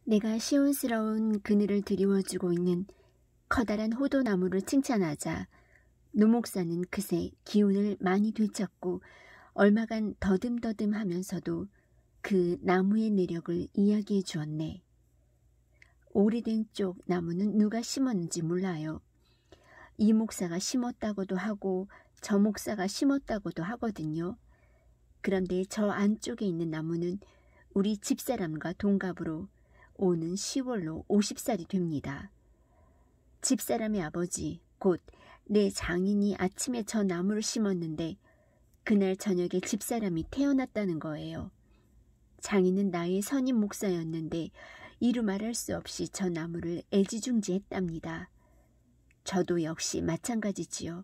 내가 시온스러운 그늘을 드리워주고 있는 커다란 호도나무를 칭찬하자 노 목사는 그새 기운을 많이 되찾고 얼마간 더듬더듬하면서도 그 나무의 내력을 이야기해 주었네. 오래된 쪽 나무는 누가 심었는지 몰라요. 이 목사가 심었다고도 하고 저 목사가 심었다고도 하거든요. 그런데 저 안쪽에 있는 나무는 우리 집사람과 동갑으로 오는 10월로 50살이 됩니다. 집사람의 아버지, 곧 내 장인이 아침에 저 나무를 심었는데 그날 저녁에 집사람이 태어났다는 거예요. 장인은 나의 선임 목사였는데 이루 말할 수 없이 저 나무를 애지중지했답니다. 저도 역시 마찬가지지요.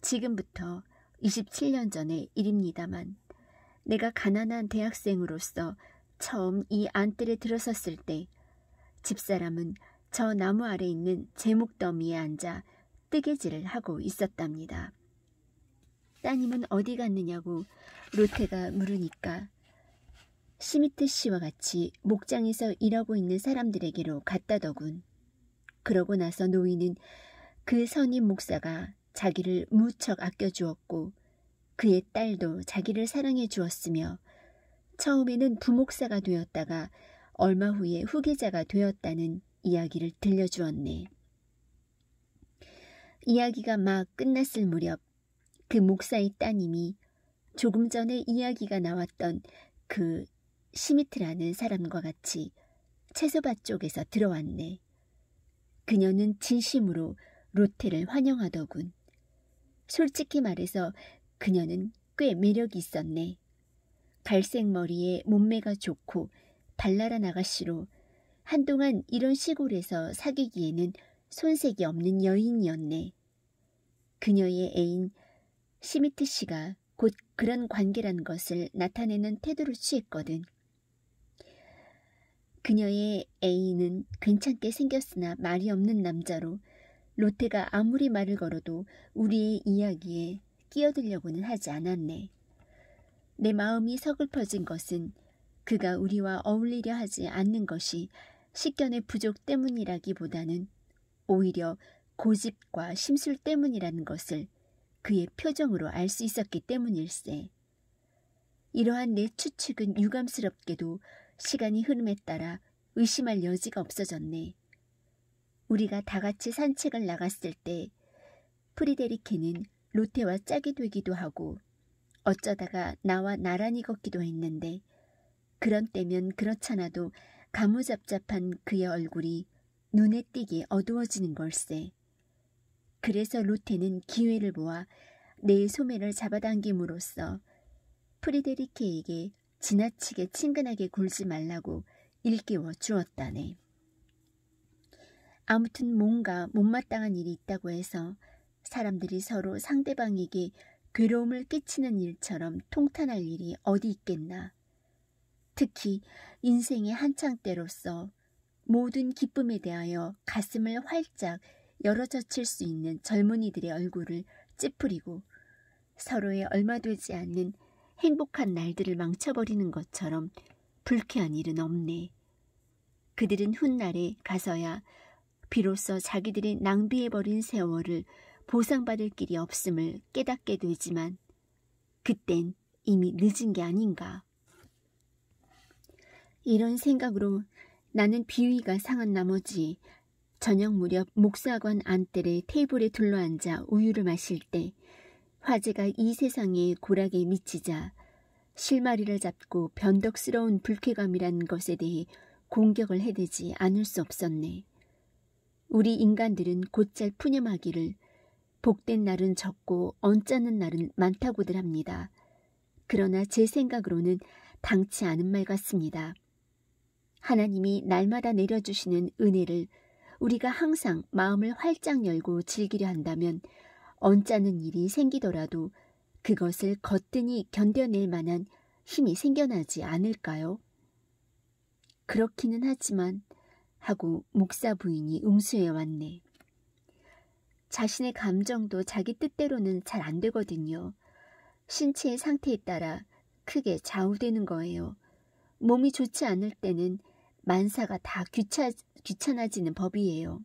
지금부터 27년 전의 일입니다만 내가 가난한 대학생으로서 처음 이 안뜰에 들어섰을 때 집사람은 저 나무 아래 있는 제목더미에 앉아 뜨개질을 하고 있었답니다. 따님은 어디 갔느냐고 로테가 물으니까 시미트 씨와 같이 목장에서 일하고 있는 사람들에게로 갔다더군. 그러고 나서 노인은 그 선임 목사가 자기를 무척 아껴주었고 그의 딸도 자기를 사랑해 주었으며 처음에는 부목사가 되었다가 얼마 후에 후계자가 되었다는 이야기를 들려주었네. 이야기가 막 끝났을 무렵 그 목사의 따님이 조금 전에 이야기가 나왔던 그 시미트라는 사람과 같이 채소밭 쪽에서 들어왔네. 그녀는 진심으로 로테를 환영하더군. 솔직히 말해서 그녀는 꽤 매력이 있었네. 갈색 머리에 몸매가 좋고 발랄한 아가씨로 한동안 이런 시골에서 사귀기에는 손색이 없는 여인이었네. 그녀의 애인 시미트 씨가 곧 그런 관계란 것을 나타내는 태도를 취했거든. 그녀의 애인은 괜찮게 생겼으나 말이 없는 남자로 로테가 아무리 말을 걸어도 우리의 이야기에 끼어들려고는 하지 않았네. 내 마음이 서글퍼진 것은 그가 우리와 어울리려 하지 않는 것이 식견의 부족 때문이라기보다는 오히려 고집과 심술 때문이라는 것을 그의 표정으로 알 수 있었기 때문일세. 이러한 내 추측은 유감스럽게도 시간이 흐름에 따라 의심할 여지가 없어졌네. 우리가 다 같이 산책을 나갔을 때 프리데리케는 로테와 짝이 되기도 하고 어쩌다가 나와 나란히 걷기도 했는데 그런 때면 그렇잖아도 가무잡잡한 그의 얼굴이 눈에 띄게 어두워지는 걸세. 그래서 로테는 기회를 보아 내 소매를 잡아당김으로써 프리데리케에게 지나치게 친근하게 굴지 말라고 일깨워 주었다네. 아무튼 뭔가 못마땅한 일이 있다고 해서 사람들이 서로 상대방에게 괴로움을 끼치는 일처럼 통탄할 일이 어디 있겠나. 특히 인생의 한창 때로서 모든 기쁨에 대하여 가슴을 활짝 열어젖힐 수 있는 젊은이들의 얼굴을 찌푸리고 서로의 얼마 되지 않는 행복한 날들을 망쳐버리는 것처럼 불쾌한 일은 없네. 그들은 훗날에 가서야 비로소 자기들이 낭비해버린 세월을 보상받을 길이 없음을 깨닫게 되지만 그땐 이미 늦은 게 아닌가. 이런 생각으로 나는 비위가 상한 나머지 저녁 무렵 목사관 안뜰의 테이블에 둘러앉아 우유를 마실 때 화재가 이 세상의 고락에 미치자 실마리를 잡고 변덕스러운 불쾌감이란 것에 대해 공격을 해대지 않을 수 없었네. 우리 인간들은 곧잘 푸념하기를 복된 날은 적고 언짢은 날은 많다고들 합니다. 그러나 제 생각으로는 당치 않은 말 같습니다. 하나님이 날마다 내려주시는 은혜를 우리가 항상 마음을 활짝 열고 즐기려 한다면 언짢은 일이 생기더라도 그것을 거뜬히 견뎌낼 만한 힘이 생겨나지 않을까요? 그렇기는 하지만 하고 목사 부인이 응수해 왔네. 자신의 감정도 자기 뜻대로는 잘 안 되거든요. 신체의 상태에 따라 크게 좌우되는 거예요. 몸이 좋지 않을 때는 만사가 다 귀찮아지는 법이에요.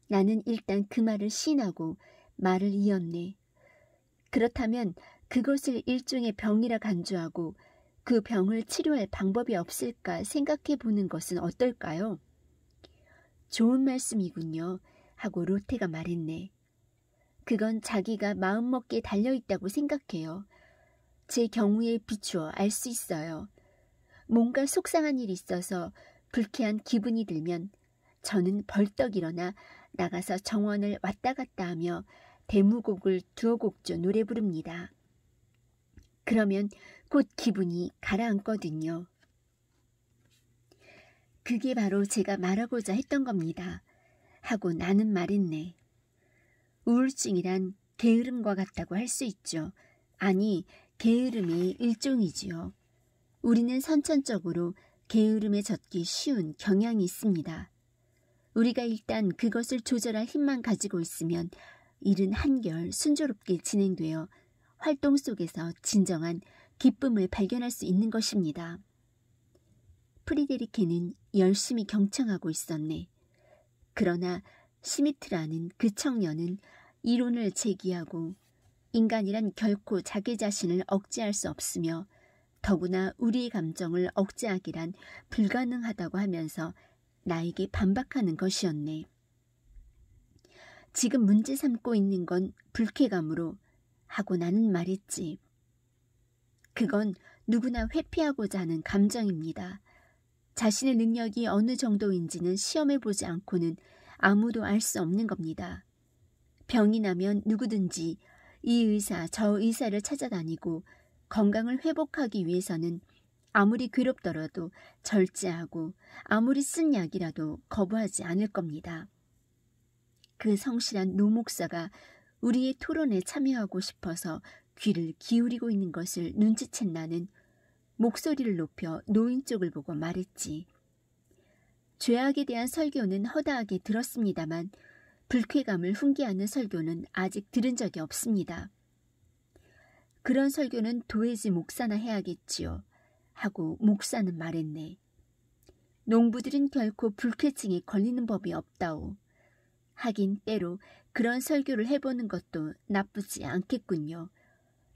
나는 일단 그 말을 시인하고 말을 이었네. 그렇다면 그것을 일종의 병이라 간주하고 그 병을 치료할 방법이 없을까 생각해 보는 것은 어떨까요? 좋은 말씀이군요. 하고 로테가 말했네. 그건 자기가 마음먹기에 달려있다고 생각해요. 제 경우에 비추어 알 수 있어요. 뭔가 속상한 일이 있어서 불쾌한 기분이 들면 저는 벌떡 일어나 나가서 정원을 왔다 갔다 하며 대무곡을 두어 곡조 노래 부릅니다. 그러면 곧 기분이 가라앉거든요. 그게 바로 제가 말하고자 했던 겁니다. 하고 나는 말했네. 우울증이란 게으름과 같다고 할 수 있죠. 아니, 게으름의 일종이지요. 우리는 선천적으로 게으름에 젖기 쉬운 경향이 있습니다. 우리가 일단 그것을 조절할 힘만 가지고 있으면 일은 한결 순조롭게 진행되어 활동 속에서 진정한 기쁨을 발견할 수 있는 것입니다. 프리데리케는 열심히 경청하고 있었네. 그러나 시미트라는 그 청년은 이론을 제기하고 인간이란 결코 자기 자신을 억제할 수 없으며 더구나 우리의 감정을 억제하기란 불가능하다고 하면서 나에게 반박하는 것이었네. 지금 문제 삼고 있는 건 불쾌감으로 하고 나는 말했지. 그건 누구나 회피하고자 하는 감정입니다. 자신의 능력이 어느 정도인지는 시험해보지 않고는 아무도 알 수 없는 겁니다. 병이 나면 누구든지 이 의사 저 의사를 찾아다니고 건강을 회복하기 위해서는 아무리 괴롭더라도 절제하고 아무리 쓴 약이라도 거부하지 않을 겁니다. 그 성실한 노 목사가 우리의 토론에 참여하고 싶어서 귀를 기울이고 있는 것을 눈치챈 나는 목소리를 높여 노인 쪽을 보고 말했지. 죄악에 대한 설교는 허다하게 들었습니다만 불쾌감을 훈계하는 설교는 아직 들은 적이 없습니다. 그런 설교는 도회지 목사나 해야겠지요. 하고 목사는 말했네. 농부들은 결코 불쾌증에 걸리는 법이 없다오. 하긴 때로 그런 설교를 해보는 것도 나쁘지 않겠군요.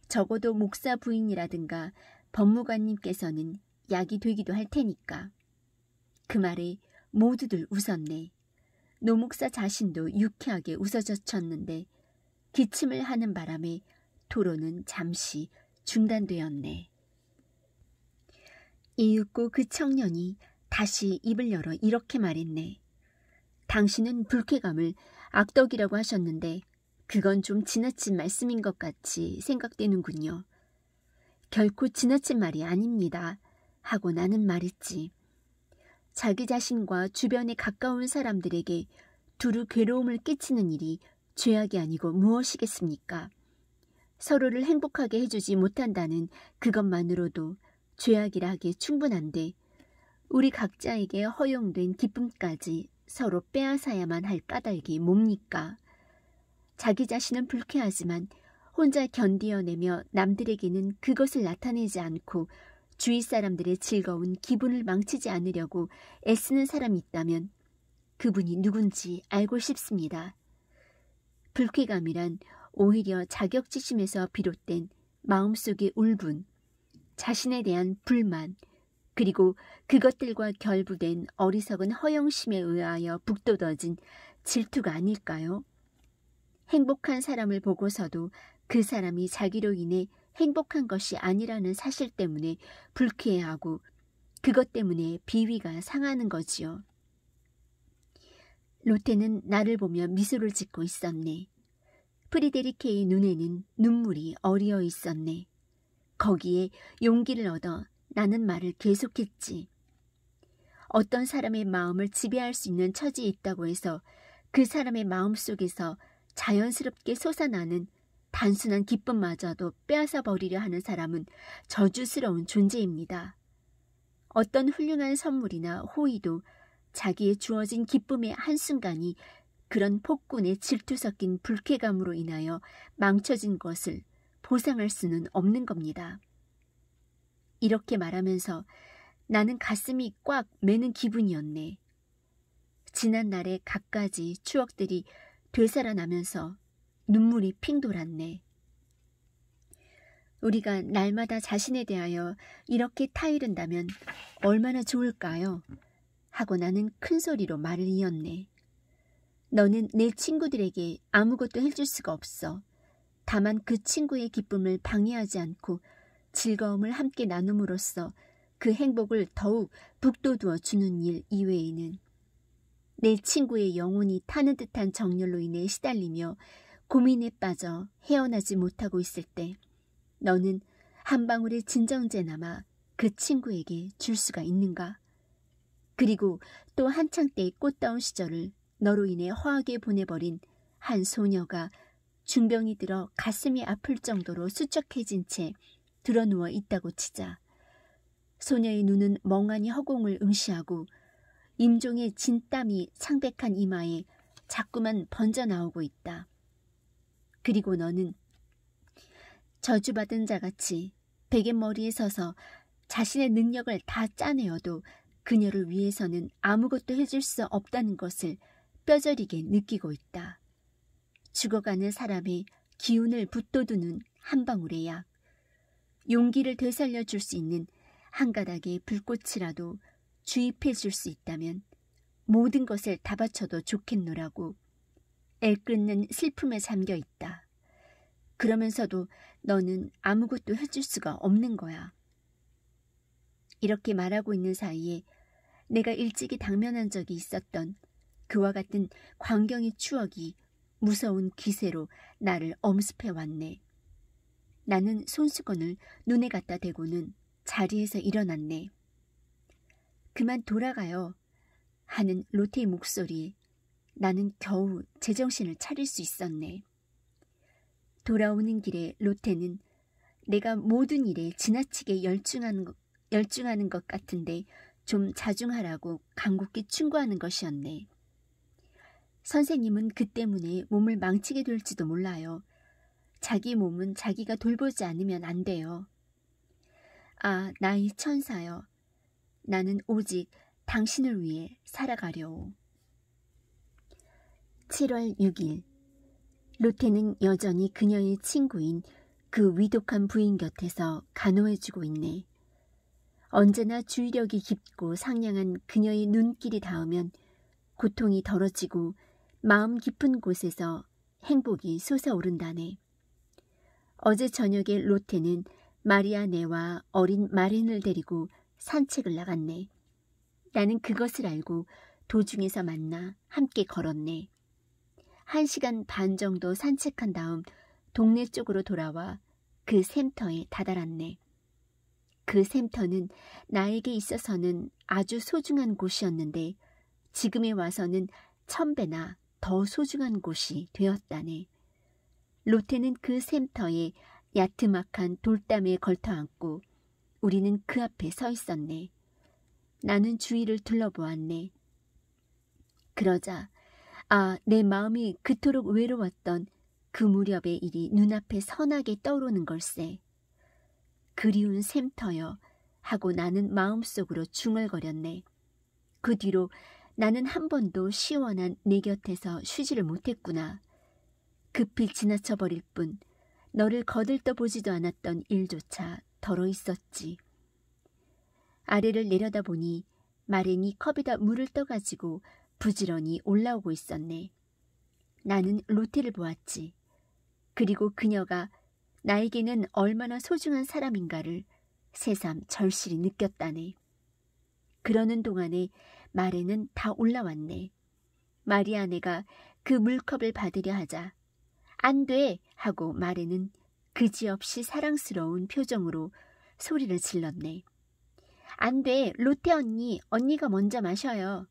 적어도 목사 부인이라든가 법무관님께서는 약이 되기도 할 테니까. 그 말에 모두들 웃었네. 노 목사 자신도 유쾌하게 웃어젖혔는데 기침을 하는 바람에 토론은 잠시 중단되었네. 이윽고 그 청년이 다시 입을 열어 이렇게 말했네. 당신은 불쾌감을 악덕이라고 하셨는데 그건 좀 지나친 말씀인 것 같이 생각되는군요. 결코 지나친 말이 아닙니다. 하고 나는 말했지. 자기 자신과 주변에 가까운 사람들에게 두루 괴로움을 끼치는 일이 죄악이 아니고 무엇이겠습니까? 서로를 행복하게 해주지 못한다는 그것만으로도 죄악이라 하기에 충분한데 우리 각자에게 허용된 기쁨까지 서로 빼앗아야만 할 까닭이 뭡니까? 자기 자신은 불쾌하지만 혼자 견디어내며 남들에게는 그것을 나타내지 않고 주위 사람들의 즐거운 기분을 망치지 않으려고 애쓰는 사람이 있다면 그분이 누군지 알고 싶습니다. 불쾌감이란 오히려 자격지심에서 비롯된 마음속의 울분, 자신에 대한 불만, 그리고 그것들과 결부된 어리석은 허영심에 의하여 북돋워진 질투가 아닐까요? 행복한 사람을 보고서도 그 사람이 자기로 인해 행복한 것이 아니라는 사실 때문에 불쾌해하고 그것 때문에 비위가 상하는 거지요. 로테는 나를 보며 미소를 짓고 있었네. 프리데리케의 눈에는 눈물이 어리어 있었네. 거기에 용기를 얻어 나는 말을 계속했지. 어떤 사람의 마음을 지배할 수 있는 처지에 있다고 해서 그 사람의 마음속에서 자연스럽게 솟아나는 단순한 기쁨마저도 빼앗아 버리려 하는 사람은 저주스러운 존재입니다. 어떤 훌륭한 선물이나 호의도 자기의 주어진 기쁨의 한순간이 그런 폭군의 질투 섞인 불쾌감으로 인하여 망쳐진 것을 보상할 수는 없는 겁니다. 이렇게 말하면서 나는 가슴이 꽉 매는 기분이었네. 지난 날의 갖가지 추억들이 되살아나면서 눈물이 핑 돌았네. 우리가 날마다 자신에 대하여 이렇게 타이른다면 얼마나 좋을까요? 하고 나는 큰 소리로 말을 이었네. 너는 내 친구들에게 아무것도 해줄 수가 없어. 다만 그 친구의 기쁨을 방해하지 않고 즐거움을 함께 나눔으로써 그 행복을 더욱 북돋워 주는 일 이외에는 내 친구의 영혼이 타는 듯한 정열로 인해 시달리며 고민에 빠져 헤어나지 못하고 있을 때 너는 한 방울의 진정제나마 그 친구에게 줄 수가 있는가? 그리고 또 한창 때의 꽃다운 시절을 너로 인해 허하게 보내버린 한 소녀가 중병이 들어 가슴이 아플 정도로 수척해진 채 드러누워 있다고 치자. 소녀의 눈은 멍하니 허공을 응시하고 임종의 진땀이 창백한 이마에 자꾸만 번져나오고 있다. 그리고 너는 저주받은 자같이 베갯머리에 서서 자신의 능력을 다 짜내어도 그녀를 위해서는 아무것도 해줄 수 없다는 것을 뼈저리게 느끼고 있다. 죽어가는 사람의 기운을 붙돋우는 한 방울의 약, 용기를 되살려 줄 수 있는 한 가닥의 불꽃이라도 주입해 줄 수 있다면 모든 것을 다 바쳐도 좋겠노라고 애끓는 슬픔에 잠겨 있다. 그러면서도 너는 아무것도 해줄 수가 없는 거야. 이렇게 말하고 있는 사이에 내가 일찍이 당면한 적이 있었던 그와 같은 광경의 추억이 무서운 기세로 나를 엄습해 왔네. 나는 손수건을 눈에 갖다 대고는 자리에서 일어났네. 그만 돌아가요 하는 로테의 목소리에 나는 겨우 제정신을 차릴 수 있었네. 돌아오는 길에 로테는 내가 모든 일에 지나치게 열중하는 것 같은데 좀 자중하라고 간곡히 충고하는 것이었네. 선생님은 그 때문에 몸을 망치게 될지도 몰라요. 자기 몸은 자기가 돌보지 않으면 안 돼요. 아, 나의 천사여. 나는 오직 당신을 위해 살아가려오. 7월 6일. 로테는 여전히 그녀의 친구인 그 위독한 부인 곁에서 간호해주고 있네. 언제나 주의력이 깊고 상냥한 그녀의 눈길이 닿으면 고통이 덜어지고 마음 깊은 곳에서 행복이 솟아오른다네. 어제 저녁에 로테는 마리아네와 어린 마렌을 데리고 산책을 나갔네. 나는 그것을 알고 도중에서 만나 함께 걸었네. 1시간 반 정도 산책한 다음 동네 쪽으로 돌아와 그 샘터에 다다랐네. 그 샘터는 나에게 있어서는 아주 소중한 곳이었는데 지금에 와서는 1000배나 더 소중한 곳이 되었다네. 로테는 그 샘터에 야트막한 돌담에 걸터앉고 우리는 그 앞에 서 있었네. 나는 주위를 둘러보았네. 그러자 내 마음이 그토록 외로웠던 그 무렵의 일이 눈앞에 선하게 떠오르는 걸세. 그리운 샘터여 하고 나는 마음속으로 중얼거렸네. 그 뒤로 나는 한 번도 시원한 내 곁에서 쉬지를 못했구나. 급히 지나쳐버릴 뿐 너를 거들떠보지도 않았던 일조차 덜어 있었지. 아래를 내려다보니 마렌이 컵에다 물을 떠가지고 부지런히 올라오고 있었네. 나는 로테를 보았지. 그리고 그녀가 나에게는 얼마나 소중한 사람인가를 새삼 절실히 느꼈다네. 그러는 동안에 마렌은 다 올라왔네. 마리아네가 그 물컵을 받으려 하자 안 돼! 하고 마렌은 그지없이 사랑스러운 표정으로 소리를 질렀네. 안 돼! 로테 언니! 언니가 먼저 마셔요.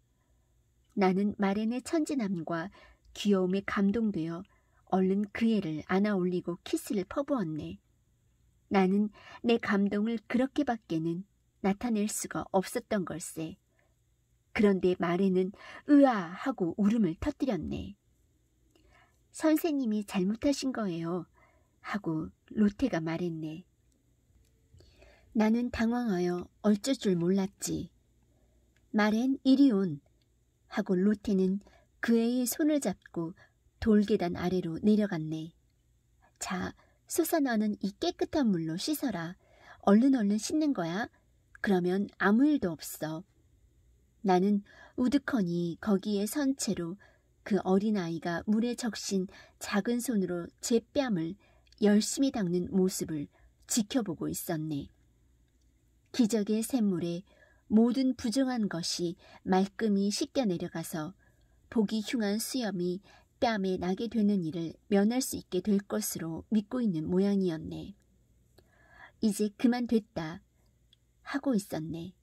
나는 마렌의 천진함과 귀여움에 감동되어 얼른 그 애를 안아 올리고 키스를 퍼부었네. 나는 내 감동을 그렇게밖에는 나타낼 수가 없었던 걸세. 그런데 마렌은 으아 하고 울음을 터뜨렸네. 선생님이 잘못하신 거예요 하고 로테가 말했네. 나는 당황하여 어쩔 줄 몰랐지. 말엔 이리 온 하고 로테는 그 애의 손을 잡고 돌계단 아래로 내려갔네. 자, 솟아 너는 이 깨끗한 물로 씻어라. 얼른 씻는 거야. 그러면 아무 일도 없어. 나는 우두커니 거기에 선 채로 그 어린아이가 물에 적신 작은 손으로 제 뺨을 열심히 닦는 모습을 지켜보고 있었네. 기적의 샘물에 모든 부정한 것이 말끔히 씻겨 내려가서 보기 흉한 수염이 뺨에 나게 되는 일을 면할 수 있게 될 것으로 믿고 있는 모양이었네. 이제 그만 됐다 하고 있었네.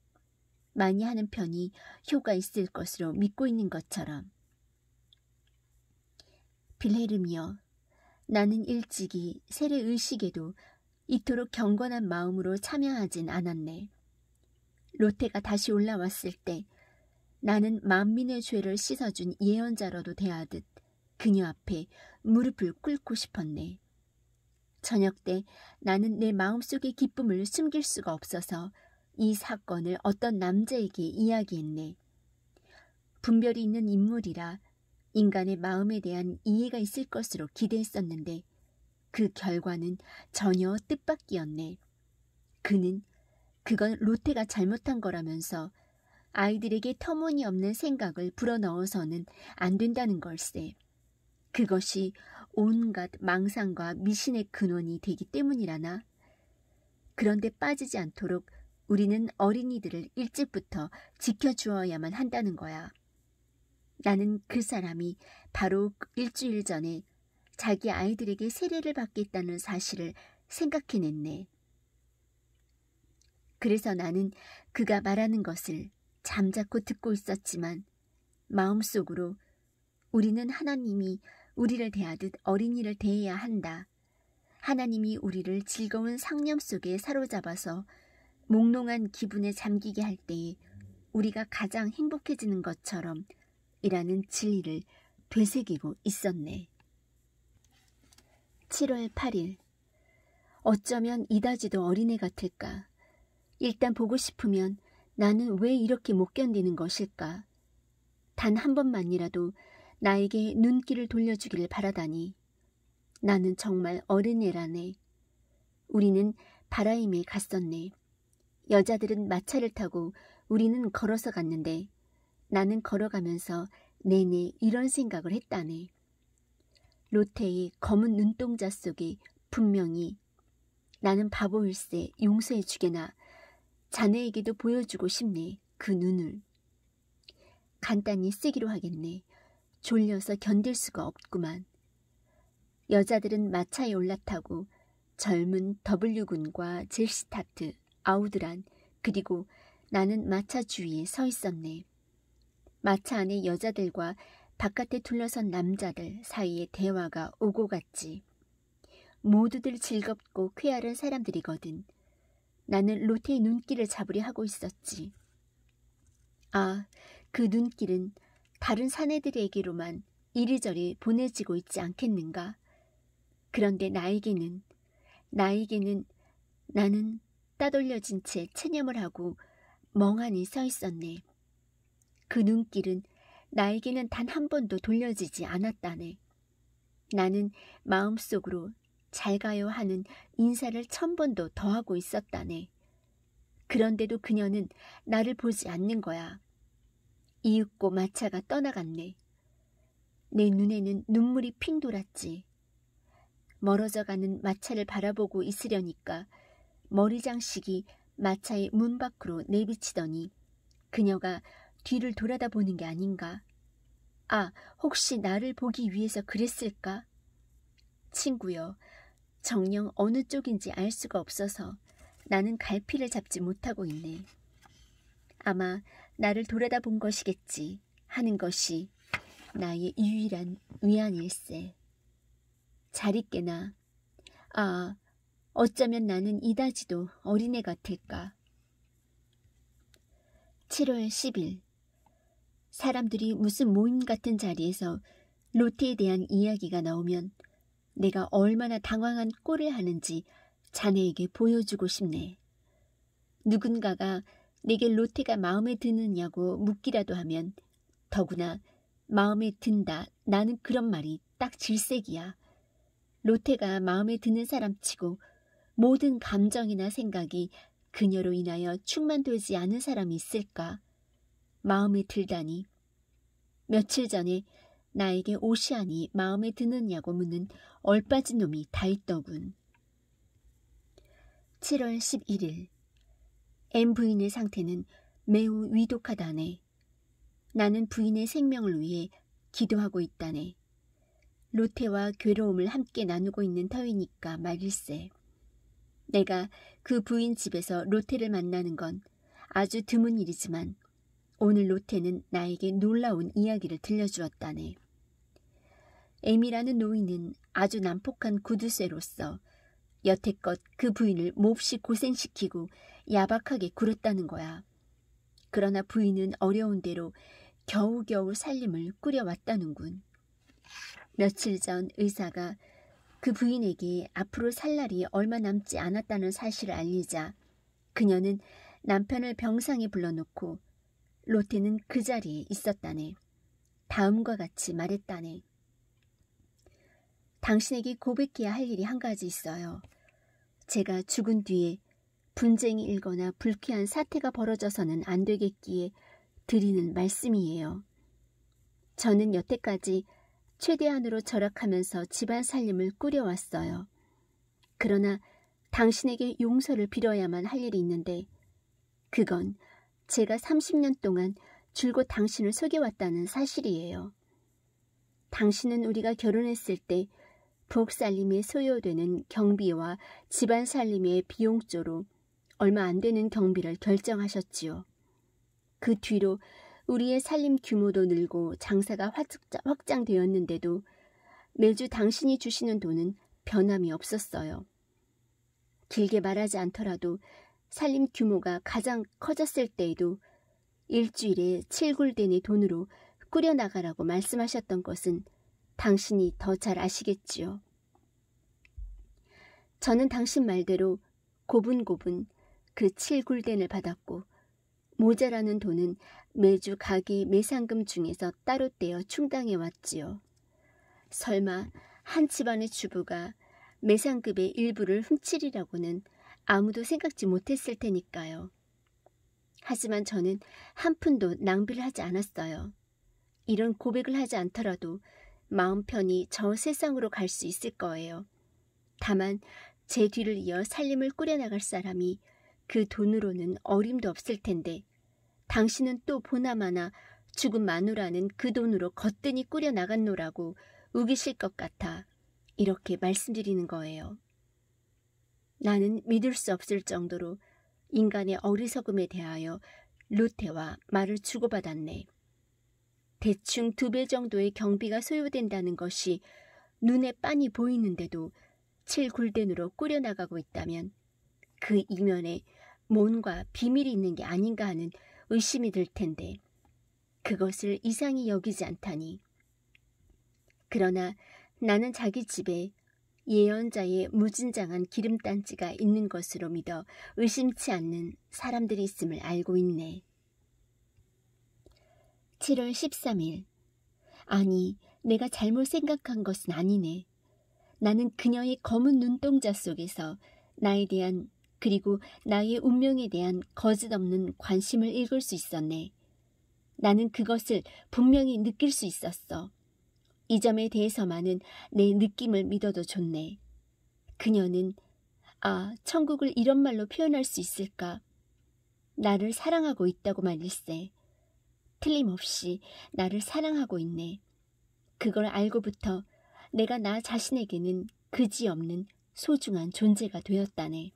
많이 하는 편이 효과 있을 것으로 믿고 있는 것처럼. 빌헤름이여, 나는 일찍이 세례의식에도 이토록 경건한 마음으로 참여하진 않았네. 로테가 다시 올라왔을 때 나는 만민의 죄를 씻어준 예언자로도 대하듯 그녀 앞에 무릎을 꿇고 싶었네. 저녁 때 나는 내 마음속의 기쁨을 숨길 수가 없어서 이 사건을 어떤 남자에게 이야기했네. 분별이 있는 인물이라 인간의 마음에 대한 이해가 있을 것으로 기대했었는데 그 결과는 전혀 뜻밖이었네. 그건 로테가 잘못한 거라면서 아이들에게 터무니없는 생각을 불어넣어서는 안 된다는 걸세. 그것이 온갖 망상과 미신의 근원이 되기 때문이라나? 그런데 빠지지 않도록 우리는 어린이들을 일찍부터 지켜주어야만 한다는 거야. 나는 그 사람이 바로 일주일 전에 자기 아이들에게 세례를 받겠다는 사실을 생각해냈네. 그래서 나는 그가 말하는 것을 잠자코 듣고 있었지만 마음속으로 우리는 하나님이 우리를 대하듯 어린이를 대해야 한다. 하나님이 우리를 즐거운 상념 속에 사로잡아서 몽롱한 기분에 잠기게 할 때에 우리가 가장 행복해지는 것처럼 이라는 진리를 되새기고 있었네. 7월 8일. 어쩌면 이다지도 어린애 같을까. 일단 보고 싶으면 나는 왜 이렇게 못 견디는 것일까. 단 한 번만이라도 나에게 눈길을 돌려주기를 바라다니. 나는 정말 어린애라네. 우리는 바라임에 갔었네. 여자들은 마차를 타고 우리는 걸어서 갔는데 나는 걸어가면서 내내 이런 생각을 했다네. 로테의 검은 눈동자 속에 분명히 나는 바보일세 용서해 주게나 자네에게도 보여주고 싶네. 그 눈을. 간단히 쓰기로 하겠네. 졸려서 견딜 수가 없구만. 여자들은 마차에 올라타고 젊은 W군과 젤시타트, 아우드란 그리고 나는 마차 주위에 서 있었네. 마차 안에 여자들과 바깥에 둘러선 남자들 사이에 대화가 오고 갔지. 모두들 즐겁고 쾌활한 사람들이거든. 나는 로테의 눈길을 잡으려 하고 있었지. 아, 그 눈길은 다른 사내들에게로만 이리저리 보내지고 있지 않겠는가? 그런데 나에게는 나는 따돌려진 채 체념을 하고 멍하니 서 있었네. 그 눈길은 나에게는 단 한 번도 돌려지지 않았다네. 나는 마음속으로 잘 가요 하는 인사를 1000번도 더 하고 있었다네. 그런데도 그녀는 나를 보지 않는 거야. 이윽고 마차가 떠나갔네. 내 눈에는 눈물이 핑 돌았지. 멀어져가는 마차를 바라보고 있으려니까 머리장식이 마차의 문 밖으로 내비치더니 그녀가 뒤를 돌아다 보는 게 아닌가. 아, 혹시 나를 보기 위해서 그랬을까? 친구여, 정녕 어느 쪽인지 알 수가 없어서 나는 갈피를 잡지 못하고 있네. 아마 나를 돌아다 본 것이겠지 하는 것이 나의 유일한 위안일세. 잘 있게나. 아, 어쩌면 나는 이다지도 어린애 같을까. 7월 10일. 사람들이 무슨 모임 같은 자리에서 로테에 대한 이야기가 나오면 내가 얼마나 당황한 꼴을 하는지 자네에게 보여주고 싶네. 누군가가 내게 로테가 마음에 드느냐고 묻기라도 하면 더구나 마음에 든다. 나는 그런 말이 딱 질색이야. 로테가 마음에 드는 사람치고 모든 감정이나 생각이 그녀로 인하여 충만되지 않은 사람이 있을까? 마음에 들다니. 며칠 전에 나에게 오시안이 마음에 드느냐고 묻는 얼빠진 놈이 다 있더군. 7월 11일. M 부인의 상태는 매우 위독하다네. 나는 부인의 생명을 위해 기도하고 있다네. 로테와 괴로움을 함께 나누고 있는 터이니까 말일세. 내가 그 부인 집에서 로테를 만나는 건 아주 드문 일이지만 오늘 로테는 나에게 놀라운 이야기를 들려주었다네. M이라는 노인은 아주 난폭한 구두쇠로서 여태껏 그 부인을 몹시 고생시키고 야박하게 굴었다는 거야. 그러나 부인은 어려운 대로 겨우겨우 살림을 꾸려왔다는군. 며칠 전 의사가 그 부인에게 앞으로 살 날이 얼마 남지 않았다는 사실을 알리자 그녀는 남편을 병상에 불러놓고 로테는 그 자리에 있었다네. 다음과 같이 말했다네. 당신에게 고백해야 할 일이 한 가지 있어요. 제가 죽은 뒤에 분쟁이 일거나 불쾌한 사태가 벌어져서는 안 되겠기에 드리는 말씀이에요. 저는 여태까지 최대한으로 절약하면서 집안 살림을 꾸려왔어요. 그러나 당신에게 용서를 빌어야만 할 일이 있는데 그건 제가 30년 동안 줄곧 당신을 속여왔다는 사실이에요. 당신은 우리가 결혼했을 때 부엌 살림에 소요되는 경비와 집안 살림의 비용조로 얼마 안 되는 경비를 결정하셨지요. 그 뒤로 우리의 살림 규모도 늘고 장사가 확장되었는데도 매주 당신이 주시는 돈은 변함이 없었어요. 길게 말하지 않더라도 살림 규모가 가장 커졌을 때에도 일주일에 7굴덴의 돈으로 꾸려나가라고 말씀하셨던 것은 당신이 더 잘 아시겠지요. 저는 당신 말대로 고분고분 그 7굴덴을 받았고 모자라는 돈은 매주 가게 매상금 중에서 따로 떼어 충당해 왔지요. 설마 한 집안의 주부가 매상금의 일부를 훔치리라고는 아무도 생각지 못했을 테니까요. 하지만 저는 한 푼도 낭비를 하지 않았어요. 이런 고백을 하지 않더라도 마음 편히 저 세상으로 갈 수 있을 거예요. 다만 제 뒤를 이어 살림을 꾸려나갈 사람이 그 돈으로는 어림도 없을 텐데 당신은 또 보나마나 죽은 마누라는 그 돈으로 거뜬히 꾸려나갔노라고 우기실 것 같아 이렇게 말씀드리는 거예요. 나는 믿을 수 없을 정도로 인간의 어리석음에 대하여 로테와 말을 주고받았네. 대충 2배 정도의 경비가 소요된다는 것이 눈에 빤히 보이는데도 7굴덴으로 꾸려나가고 있다면 그 이면에 뭔가 비밀이 있는 게 아닌가 하는 의심이 들 텐데 그것을 이상히 여기지 않다니. 그러나 나는 자기 집에 예언자의 무진장한 기름단지가 있는 것으로 믿어 의심치 않는 사람들이 있음을 알고 있네. 7월 13일. 아니, 내가 잘못 생각한 것은 아니네. 나는 그녀의 검은 눈동자 속에서 나에 대한 그리고 나의 운명에 대한 거짓없는 관심을 읽을 수 있었네. 나는 그것을 분명히 느낄 수 있었어. 이 점에 대해서만은 내 느낌을 믿어도 좋네. 그녀는 천국을 이런 말로 표현할 수 있을까? 나를 사랑하고 있다고 말일세. 틀림없이 나를 사랑하고 있네. 그걸 알고부터 내가 나 자신에게는 그지없는 소중한 존재가 되었다네.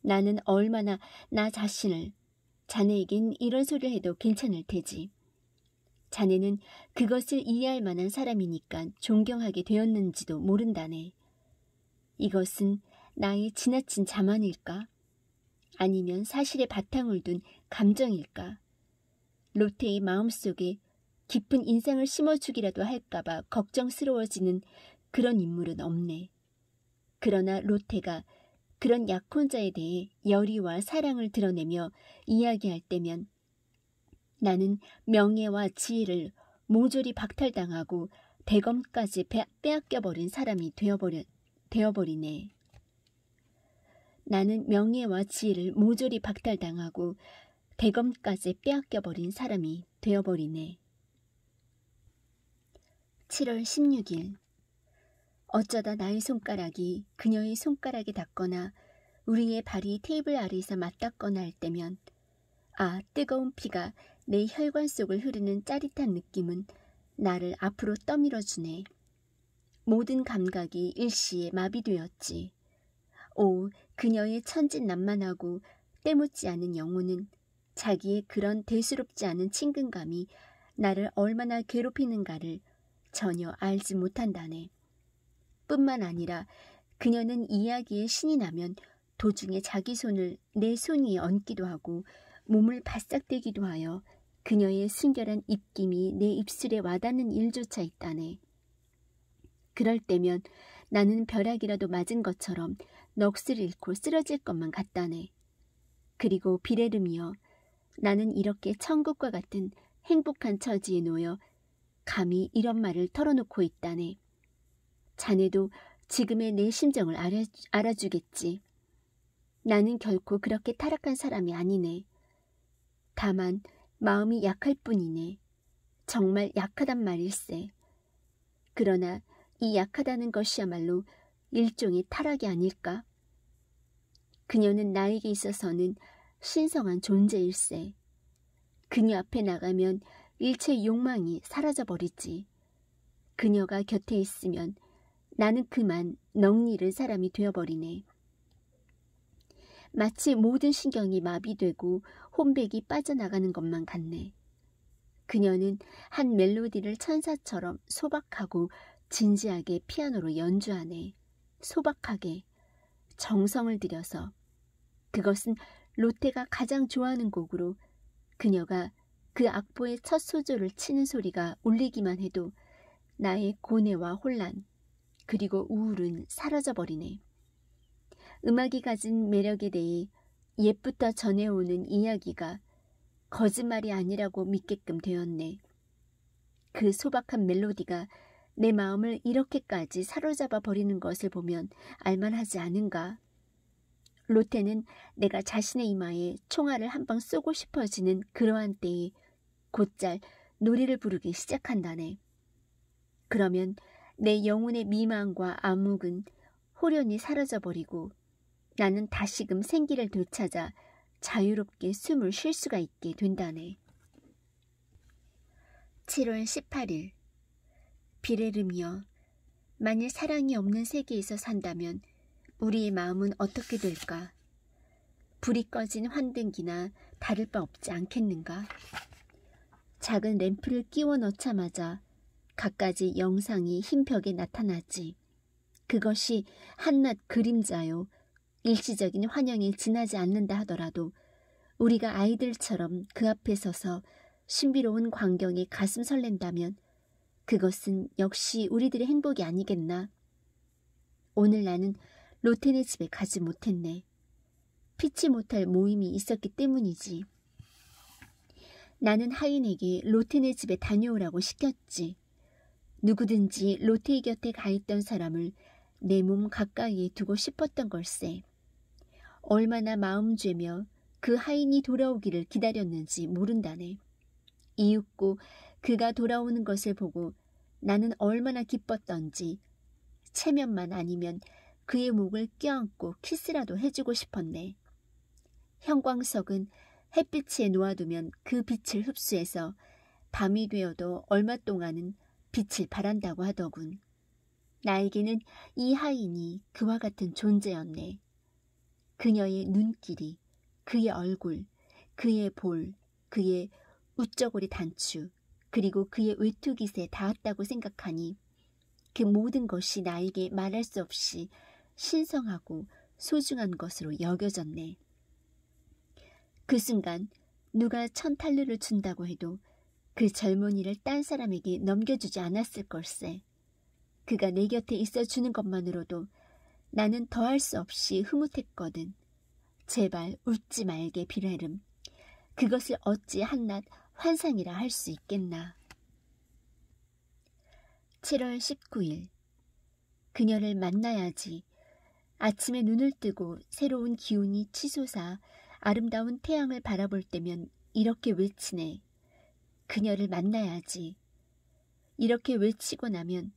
나는 얼마나 나 자신을 자네에겐 이런 소리를 해도 괜찮을 테지. 자네는 그것을 이해할 만한 사람이니까 존경하게 되었는지도 모른다네. 이것은 나의 지나친 자만일까? 아니면 사실의 바탕을 둔 감정일까? 로테의 마음속에 깊은 인상을 심어주기라도 할까봐 걱정스러워지는 그런 인물은 없네. 그러나 로테가 그런 약혼자에 대해 열의와 사랑을 드러내며 이야기할 때면 나는 명예와 지혜를 모조리 박탈당하고 대검까지 빼앗겨버린 사람이 되어버리네. 나는 명예와 지혜를 모조리 박탈당하고 대검까지 빼앗겨버린 사람이 되어버리네. 7월 16일. 어쩌다 나의 손가락이 그녀의 손가락에 닿거나 우리의 발이 테이블 아래에서 맞닿거나 할 때면 뜨거운 피가 내 혈관 속을 흐르는 짜릿한 느낌은 나를 앞으로 떠밀어주네. 모든 감각이 일시에 마비되었지. 그녀의 천진난만하고 때묻지 않은 영혼은 자기의 그런 대수롭지 않은 친근감이 나를 얼마나 괴롭히는가를 전혀 알지 못한다네. 뿐만 아니라 그녀는 이야기에 신이 나면 도중에 자기 손을 내 손 위에 얹기도 하고 몸을 바싹대기도 하여 그녀의 순결한 입김이 내 입술에 와닿는 일조차 있다네. 그럴 때면 나는 벼락이라도 맞은 것처럼 넋을 잃고 쓰러질 것만 같다네. 그리고 비레르미여, 나는 이렇게 천국과 같은 행복한 처지에 놓여 감히 이런 말을 털어놓고 있다네. 자네도 지금의 내 심정을 알아주겠지. 나는 결코 그렇게 타락한 사람이 아니네. 다만 마음이 약할 뿐이네. 정말 약하단 말일세. 그러나 이 약하다는 것이야말로 일종의 타락이 아닐까? 그녀는 나에게 있어서는 신성한 존재일세. 그녀 앞에 나가면 일체 욕망이 사라져버리지. 그녀가 곁에 있으면 나는 그만 넋 잃은 사람이 되어버리네. 마치 모든 신경이 마비되고 혼백이 빠져나가는 것만 같네. 그녀는 한 멜로디를 천사처럼 소박하고 진지하게 피아노로 연주하네. 소박하게, 정성을 들여서. 그것은 로테가 가장 좋아하는 곡으로 그녀가 그 악보의 첫 소절을 치는 소리가 울리기만 해도 나의 고뇌와 혼란, 그리고 우울은 사라져버리네. 음악이 가진 매력에 대해 옛부터 전해오는 이야기가 거짓말이 아니라고 믿게끔 되었네. 그 소박한 멜로디가 내 마음을 이렇게까지 사로잡아 버리는 것을 보면 알만하지 않은가. 로테는 내가 자신의 이마에 총알을 한 방 쏘고 싶어지는 그러한 때에 곧잘 노래를 부르기 시작한다네. 그러면 내 영혼의 미망과 암묵은 호련히 사라져버리고 나는 다시금 생기를 되찾아 자유롭게 숨을 쉴 수가 있게 된다네. 7월 18일. 비레르미여, 만일 사랑이 없는 세계에서 산다면 우리의 마음은 어떻게 될까? 불이 꺼진 환등기나 다를 바 없지 않겠는가? 작은 램프를 끼워 넣자마자 갖가지 영상이 흰 벽에 나타나지. 그것이 한낱 그림자요. 일시적인 환영에 지나지 않는다 하더라도 우리가 아이들처럼 그 앞에 서서 신비로운 광경에 가슴 설렌다면 그것은 역시 우리들의 행복이 아니겠나. 오늘 나는 로테네 집에 가지 못했네. 피치 못할 모임이 있었기 때문이지. 나는 하인에게 로테네 집에 다녀오라고 시켰지. 누구든지 로테의 곁에 가 있던 사람을 내 몸 가까이에 두고 싶었던 걸세. 얼마나 마음 죄며 그 하인이 돌아오기를 기다렸는지 모른다네. 이윽고 그가 돌아오는 것을 보고 나는 얼마나 기뻤던지 체면만 아니면 그의 목을 껴안고 키스라도 해주고 싶었네. 형광석은 햇빛에 놓아두면 그 빛을 흡수해서 밤이 되어도 얼마 동안은 빛을 발한다고 하더군. 나에게는 이 하인이 그와 같은 존재였네. 그녀의 눈길이, 그의 얼굴, 그의 볼, 그의 우쩍거리 단추, 그리고 그의 외투깃에 닿았다고 생각하니 그 모든 것이 나에게 말할 수 없이 신성하고 소중한 것으로 여겨졌네. 그 순간 누가 1000탈르를 준다고 해도 그 젊은이를 딴 사람에게 넘겨주지 않았을 걸세. 그가 내 곁에 있어주는 것만으로도 나는 더할 수 없이 흐뭇했거든. 제발 웃지 말게 빌해름. 그것을 어찌 한낱 환상이라 할 수 있겠나. 7월 19일. 그녀를 만나야지. 아침에 눈을 뜨고 새로운 기운이 치솟아 아름다운 태양을 바라볼 때면 이렇게 외치네. 그녀를 만나야지. 이렇게 외치고 나면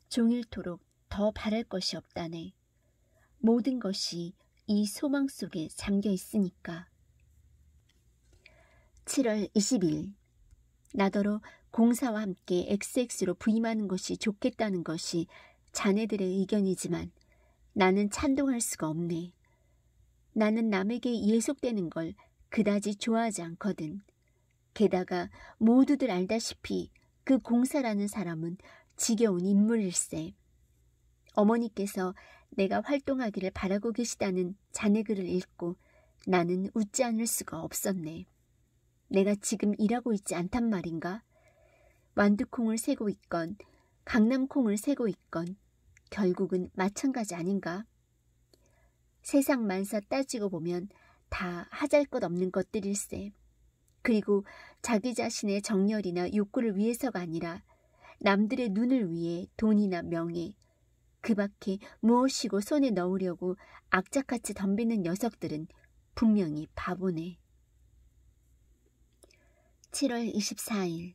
종일토록 더 바랄 것이 없다네. 모든 것이 이 소망 속에 잠겨 있으니까. 7월 20일. 나더러 공사와 함께 XX로 부임하는 것이 좋겠다는 것이 자네들의 의견이지만 나는 찬동할 수가 없네. 나는 남에게 예속되는 걸 그다지 좋아하지 않거든. 게다가 모두들 알다시피 그 공사라는 사람은 지겨운 인물일세. 어머니께서 내가 활동하기를 바라고 계시다는 자네 글을 읽고 나는 웃지 않을 수가 없었네. 내가 지금 일하고 있지 않단 말인가? 완두콩을 세고 있건 강남콩을 세고 있건 결국은 마찬가지 아닌가? 세상 만사 따지고 보면 다 하잘것없는 것들일세. 그리고 자기 자신의 정열이나 욕구를 위해서가 아니라 남들의 눈을 위해 돈이나 명예, 그 밖에 무엇이고 손에 넣으려고 악착같이 덤비는 녀석들은 분명히 바보네. 7월 24일.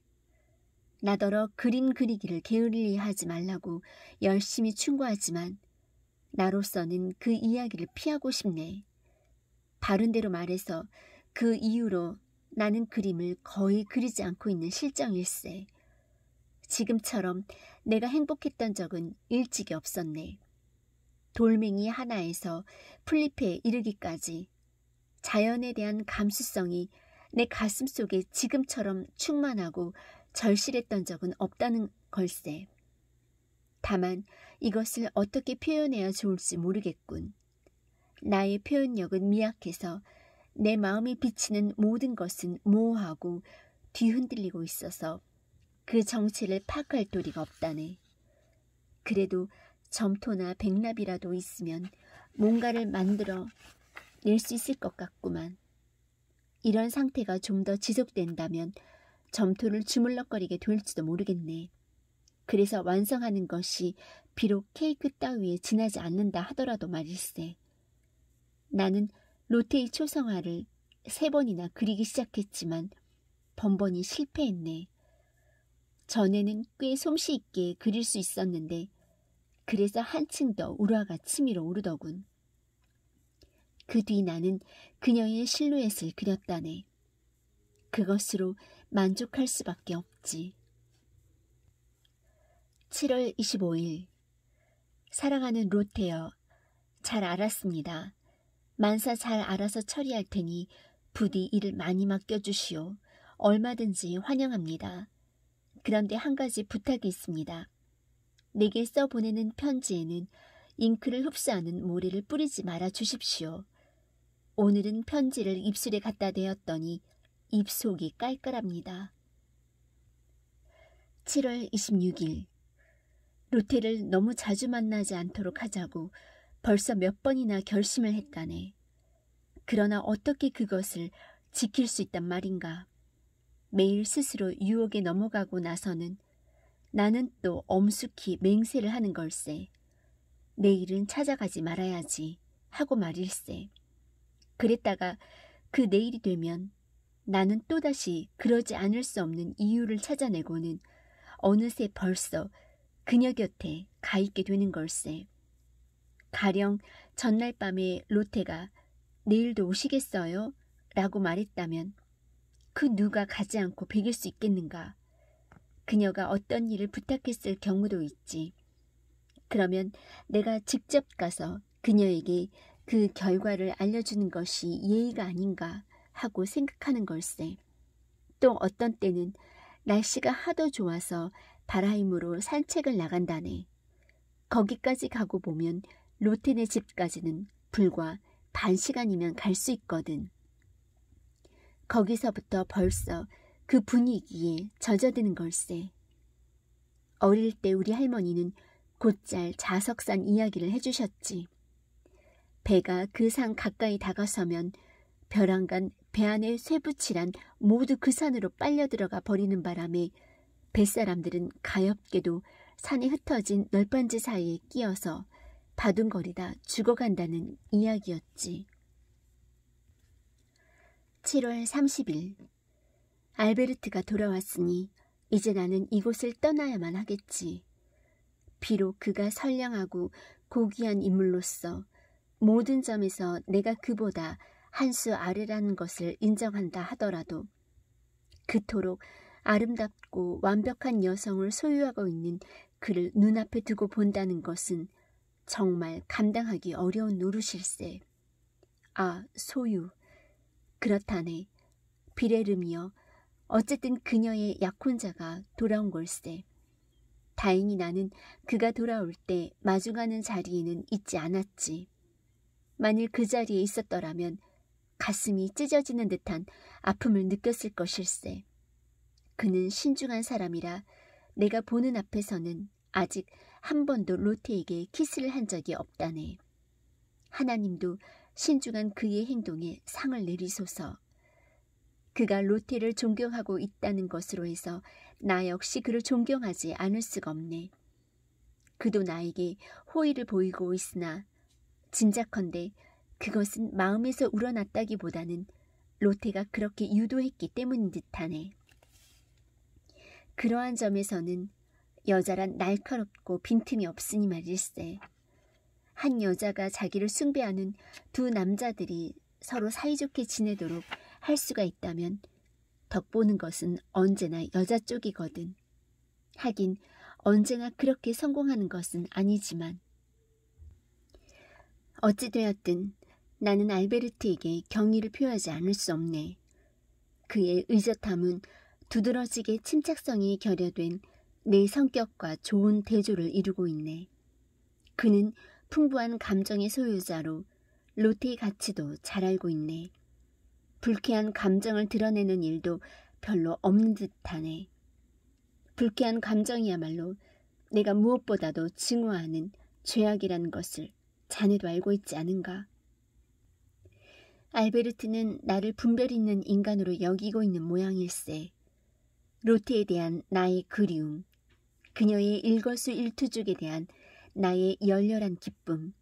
나더러 그림 그리기를 게을리하지 말라고 열심히 충고하지만 나로서는 그 이야기를 피하고 싶네. 바른대로 말해서 그 이후로 나는 그림을 거의 그리지 않고 있는 실정일세. 지금처럼 내가 행복했던 적은 일찍이 없었네. 돌멩이 하나에서 풀잎에 이르기까지 자연에 대한 감수성이 내 가슴 속에 지금처럼 충만하고 절실했던 적은 없다는 걸세. 다만 이것을 어떻게 표현해야 좋을지 모르겠군. 나의 표현력은 미약해서 내 마음이 비치는 모든 것은 모호하고 뒤흔들리고 있어서 그 정체를 파악할 도리가 없다네. 그래도 점토나 백납이라도 있으면 뭔가를 만들어 낼 수 있을 것 같구만. 이런 상태가 좀 더 지속된다면 점토를 주물럭거리게 될지도 모르겠네. 그래서 완성하는 것이 비록 케이크 따위에 지나지 않는다 하더라도 말일세. 나는 로테의 초성화를 3번이나 그리기 시작했지만 번번이 실패했네. 전에는 꽤 솜씨 있게 그릴 수 있었는데 그래서 한층 더 우라가 치밀어 오르더군. 그 뒤 나는 그녀의 실루엣을 그렸다네. 그것으로 만족할 수밖에 없지. 7월 25일. 사랑하는 로테여, 잘 알았습니다. 만사 잘 알아서 처리할 테니 부디 일을 많이 맡겨주시오. 얼마든지 환영합니다. 그런데 한 가지 부탁이 있습니다. 내게 써보내는 편지에는 잉크를 흡수하는 모래를 뿌리지 말아 주십시오. 오늘은 편지를 입술에 갖다 대었더니 입속이 깔깔합니다. 7월 26일. 로테를 너무 자주 만나지 않도록 하자고 벌써 몇 번이나 결심을 했다네. 그러나 어떻게 그것을 지킬 수 있단 말인가. 매일 스스로 유혹에 넘어가고 나서는 나는 또 엄숙히 맹세를 하는 걸세. 내일은 찾아가지 말아야지 하고 말일세. 그랬다가 그 내일이 되면 나는 또다시 그러지 않을 수 없는 이유를 찾아내고는 어느새 벌써 그녀 곁에 가 있게 되는 걸세. 가령 전날 밤에 로테가 내일도 오시겠어요? 라고 말했다면 그 누가 가지 않고 베길 수 있겠는가. 그녀가 어떤 일을 부탁했을 경우도 있지. 그러면 내가 직접 가서 그녀에게 그 결과를 알려주는 것이 예의가 아닌가 하고 생각하는 걸세. 또 어떤 때는 날씨가 하도 좋아서 바라임으로 산책을 나간다네. 거기까지 가고 보면 로테네 집까지는 불과 반 시간이면 갈 수 있거든. 거기서부터 벌써 그 분위기에 젖어드는 걸세. 어릴 때 우리 할머니는 곧잘 자석산 이야기를 해주셨지. 배가 그 산 가까이 다가서면 벼랑간 배 안에 쇠붙이란 모두 그 산으로 빨려 들어가 버리는 바람에 뱃사람들은 가엾게도 산에 흩어진 널빤지 사이에 끼어서 바둥거리다 죽어간다는 이야기였지. 7월 30일. 알베르트가 돌아왔으니 이제 나는 이곳을 떠나야만 하겠지. 비록 그가 선량하고 고귀한 인물로서 모든 점에서 내가 그보다 한 수 아래라는 것을 인정한다 하더라도 그토록 아름답고 완벽한 여성을 소유하고 있는 그를 눈앞에 두고 본다는 것은 정말 감당하기 어려운 노릇일세. 아, 소유. 그렇다네. 비레름이여, 어쨌든 그녀의 약혼자가 돌아온 걸세. 다행히 나는 그가 돌아올 때 마주가는 자리에는 있지 않았지. 만일 그 자리에 있었더라면 가슴이 찢어지는 듯한 아픔을 느꼈을 것일세. 그는 신중한 사람이라 내가 보는 앞에서는 아직 한 번도 로테에게 키스를 한 적이 없다네. 하나님도 신중한 그의 행동에 상을 내리소서. 그가 로테를 존경하고 있다는 것으로 해서 나 역시 그를 존경하지 않을 수가 없네. 그도 나에게 호의를 보이고 있으나 짐작컨대 그것은 마음에서 우러났다기보다는 로테가 그렇게 유도했기 때문인 듯하네. 그러한 점에서는 여자란 날카롭고 빈틈이 없으니 말일세. 한 여자가 자기를 숭배하는 두 남자들이 서로 사이좋게 지내도록 할 수가 있다면 덕보는 것은 언제나 여자 쪽이거든. 하긴 언제나 그렇게 성공하는 것은 아니지만. 어찌되었든 나는 알베르트에게 경의를 표하지 않을 수 없네. 그의 의젓함은 두드러지게 침착성이 결여된 내 성격과 좋은 대조를 이루고 있네. 그는 풍부한 감정의 소유자로 로테의 가치도 잘 알고 있네. 불쾌한 감정을 드러내는 일도 별로 없는 듯하네. 불쾌한 감정이야말로 내가 무엇보다도 증오하는 죄악이라는 것을 자네도 알고 있지 않은가? 알베르트는 나를 분별 있는 인간으로 여기고 있는 모양일세. 로테에 대한 나의 그리움, 그녀의 일거수일투족에 대한 나의 열렬한 기쁨,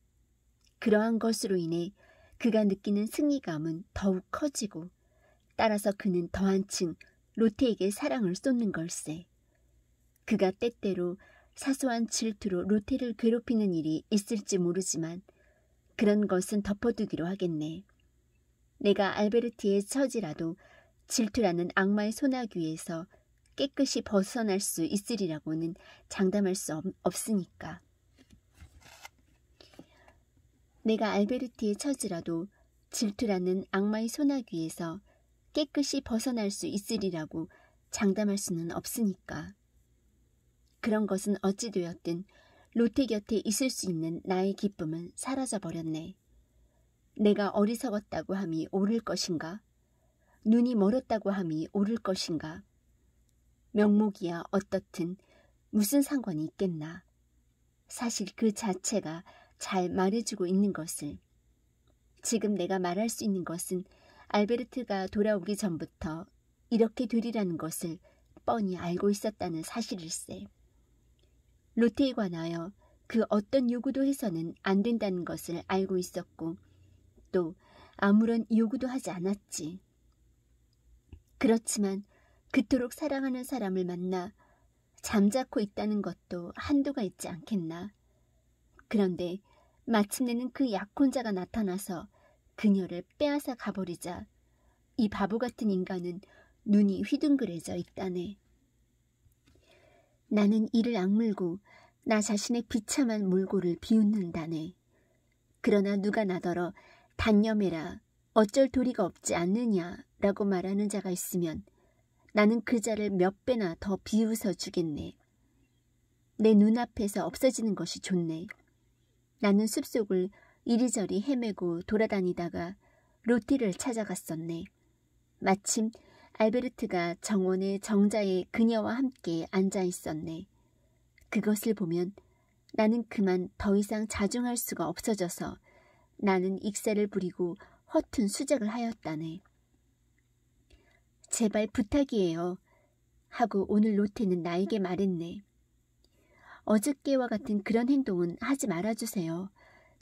그러한 것으로 인해 그가 느끼는 승리감은 더욱 커지고 따라서 그는 더 한층 로테에게 사랑을 쏟는 걸세. 그가 때때로 사소한 질투로 로테를 괴롭히는 일이 있을지 모르지만 그런 것은 덮어두기로 하겠네. 내가 알베르트의 처지라도 질투라는 악마의 소나귀에서 깨끗이 벗어날 수 있으리라고는 장담할 수 없으니까. 내가 알베르트의 처지라도 질투라는 악마의 소나귀에서 깨끗이 벗어날 수 있으리라고 장담할 수는 없으니까. 그런 것은 어찌 되었든 로테 곁에 있을 수 있는 나의 기쁨은 사라져버렸네. 내가 어리석었다고 함이 옳을 것인가? 눈이 멀었다고 함이 옳을 것인가? 명목이야 어떻든 무슨 상관이 있겠나. 사실 그 자체가 잘 말해주고 있는 것을. 지금 내가 말할 수 있는 것은 알베르트가 돌아오기 전부터 이렇게 되리라는 것을 뻔히 알고 있었다는 사실일세. 로테에 관하여 그 어떤 요구도 해서는 안 된다는 것을 알고 있었고 또 아무런 요구도 하지 않았지. 그렇지만 그토록 사랑하는 사람을 만나 잠자코 있다는 것도 한도가 있지 않겠나. 그런데 마침내는 그 약혼자가 나타나서 그녀를 빼앗아 가버리자 이 바보 같은 인간은 눈이 휘둥그레져 있다네. 나는 이를 악물고 나 자신의 비참한 몰골을 비웃는다네. 그러나 누가 나더러 단념해라, 어쩔 도리가 없지 않느냐라고 말하는 자가 있으면 나는 그 자를 몇 배나 더 비웃어 주겠네. 내 눈앞에서 없어지는 것이 좋네. 나는 숲속을 이리저리 헤매고 돌아다니다가 로티를 찾아갔었네. 마침 알베르트가 정원의 정자에 그녀와 함께 앉아 있었네. 그것을 보면 나는 그만 더 이상 자중할 수가 없어져서 나는 익사를 부리고 허튼 수작을 하였다네. 제발 부탁이에요. 하고 오늘 로테는 나에게 말했네. 어저께와 같은 그런 행동은 하지 말아주세요.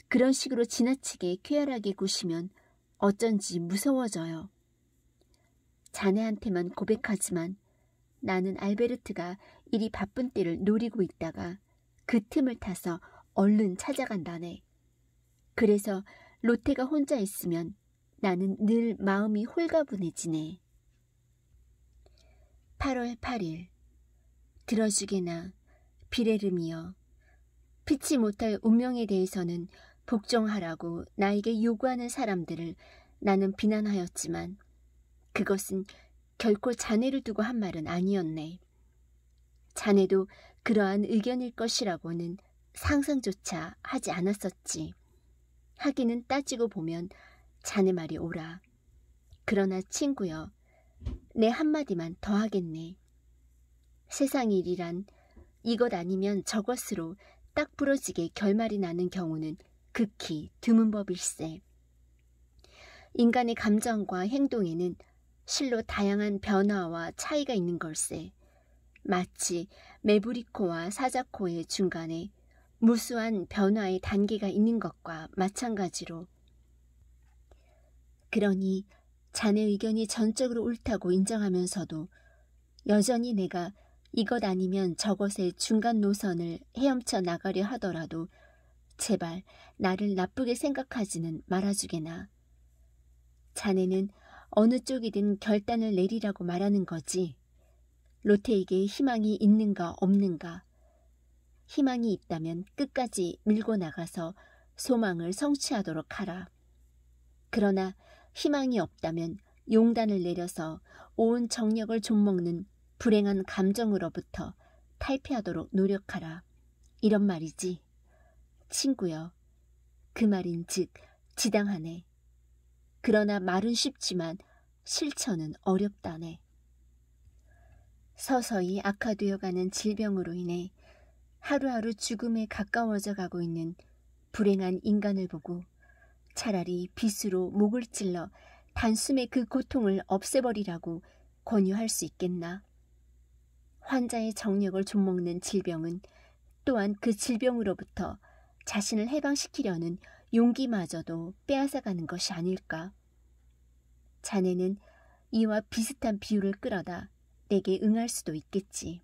그런 식으로 지나치게 쾌활하게 구시면 어쩐지 무서워져요. 자네한테만 고백하지만 나는 알베르트가 이리 바쁜 때를 노리고 있다가 그 틈을 타서 얼른 찾아간다네. 그래서 로테가 혼자 있으면 나는 늘 마음이 홀가분해지네. 8월 8일 들어주게나 비레름이여, 피치 못할 운명에 대해서는 복종하라고 나에게 요구하는 사람들을 나는 비난하였지만 그것은 결코 자네를 두고 한 말은 아니었네. 자네도 그러한 의견일 것이라고는 상상조차 하지 않았었지. 하기는 따지고 보면 자네 말이 옳아. 그러나 친구여, 내 한마디만 더 하겠네. 세상 일이란 이것 아니면 저것으로 딱 부러지게 결말이 나는 경우는 극히 드문 법일세. 인간의 감정과 행동에는 실로 다양한 변화와 차이가 있는 걸세. 마치 메부리코와 사자코의 중간에 무수한 변화의 단계가 있는 것과 마찬가지로. 그러니 자네 의견이 전적으로 옳다고 인정하면서도 여전히 내가 이것 아니면 저것의 중간 노선을 헤엄쳐 나가려 하더라도 제발 나를 나쁘게 생각하지는 말아주게나. 자네는 어느 쪽이든 결단을 내리라고 말하는 거지. 로테에게 희망이 있는가 없는가. 희망이 있다면 끝까지 밀고 나가서 소망을 성취하도록 하라. 그러나 희망이 없다면 용단을 내려서 온 정력을 좀먹는 불행한 감정으로부터 탈피하도록 노력하라. 이런 말이지. 친구여, 그 말인즉 지당하네. 그러나 말은 쉽지만 실천은 어렵다네. 서서히 악화되어가는 질병으로 인해 하루하루 죽음에 가까워져 가고 있는 불행한 인간을 보고 차라리 빗으로 목을 찔러 단숨에 그 고통을 없애버리라고 권유할 수 있겠나. 환자의 정력을 좀먹는 질병은 또한 그 질병으로부터 자신을 해방시키려는 용기마저도 빼앗아가는 것이 아닐까. 자네는 이와 비슷한 비유를 끌어다 내게 응할 수도 있겠지.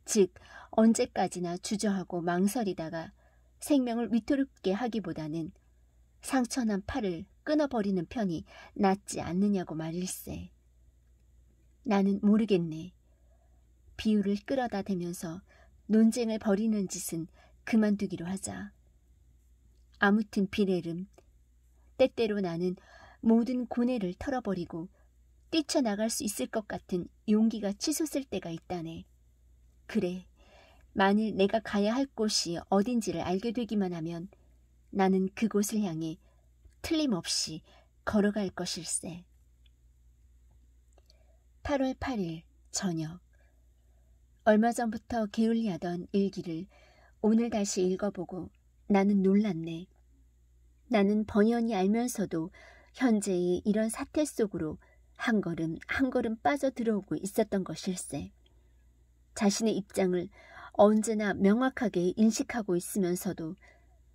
즉 언제까지나 주저하고 망설이다가 생명을 위태롭게 하기보다는 상처난 팔을 끊어버리는 편이 낫지 않느냐고 말일세. 나는 모르겠네. 비유를 끌어다 대면서 논쟁을 벌이는 짓은 그만두기로 하자. 아무튼 비레름, 때때로 나는 모든 고뇌를 털어버리고 뛰쳐나갈 수 있을 것 같은 용기가 치솟을 때가 있다네. 그래, 만일 내가 가야 할 곳이 어딘지를 알게 되기만 하면 나는 그곳을 향해 틀림없이 걸어갈 것일세. 8월 8일 저녁. 얼마 전부터 게을리하던 일기를 오늘 다시 읽어보고 나는 놀랐네. 나는 번연히 알면서도 현재의 이런 사태 속으로 한 걸음 한 걸음 빠져들어오고 있었던 것일세. 자신의 입장을 언제나 명확하게 인식하고 있으면서도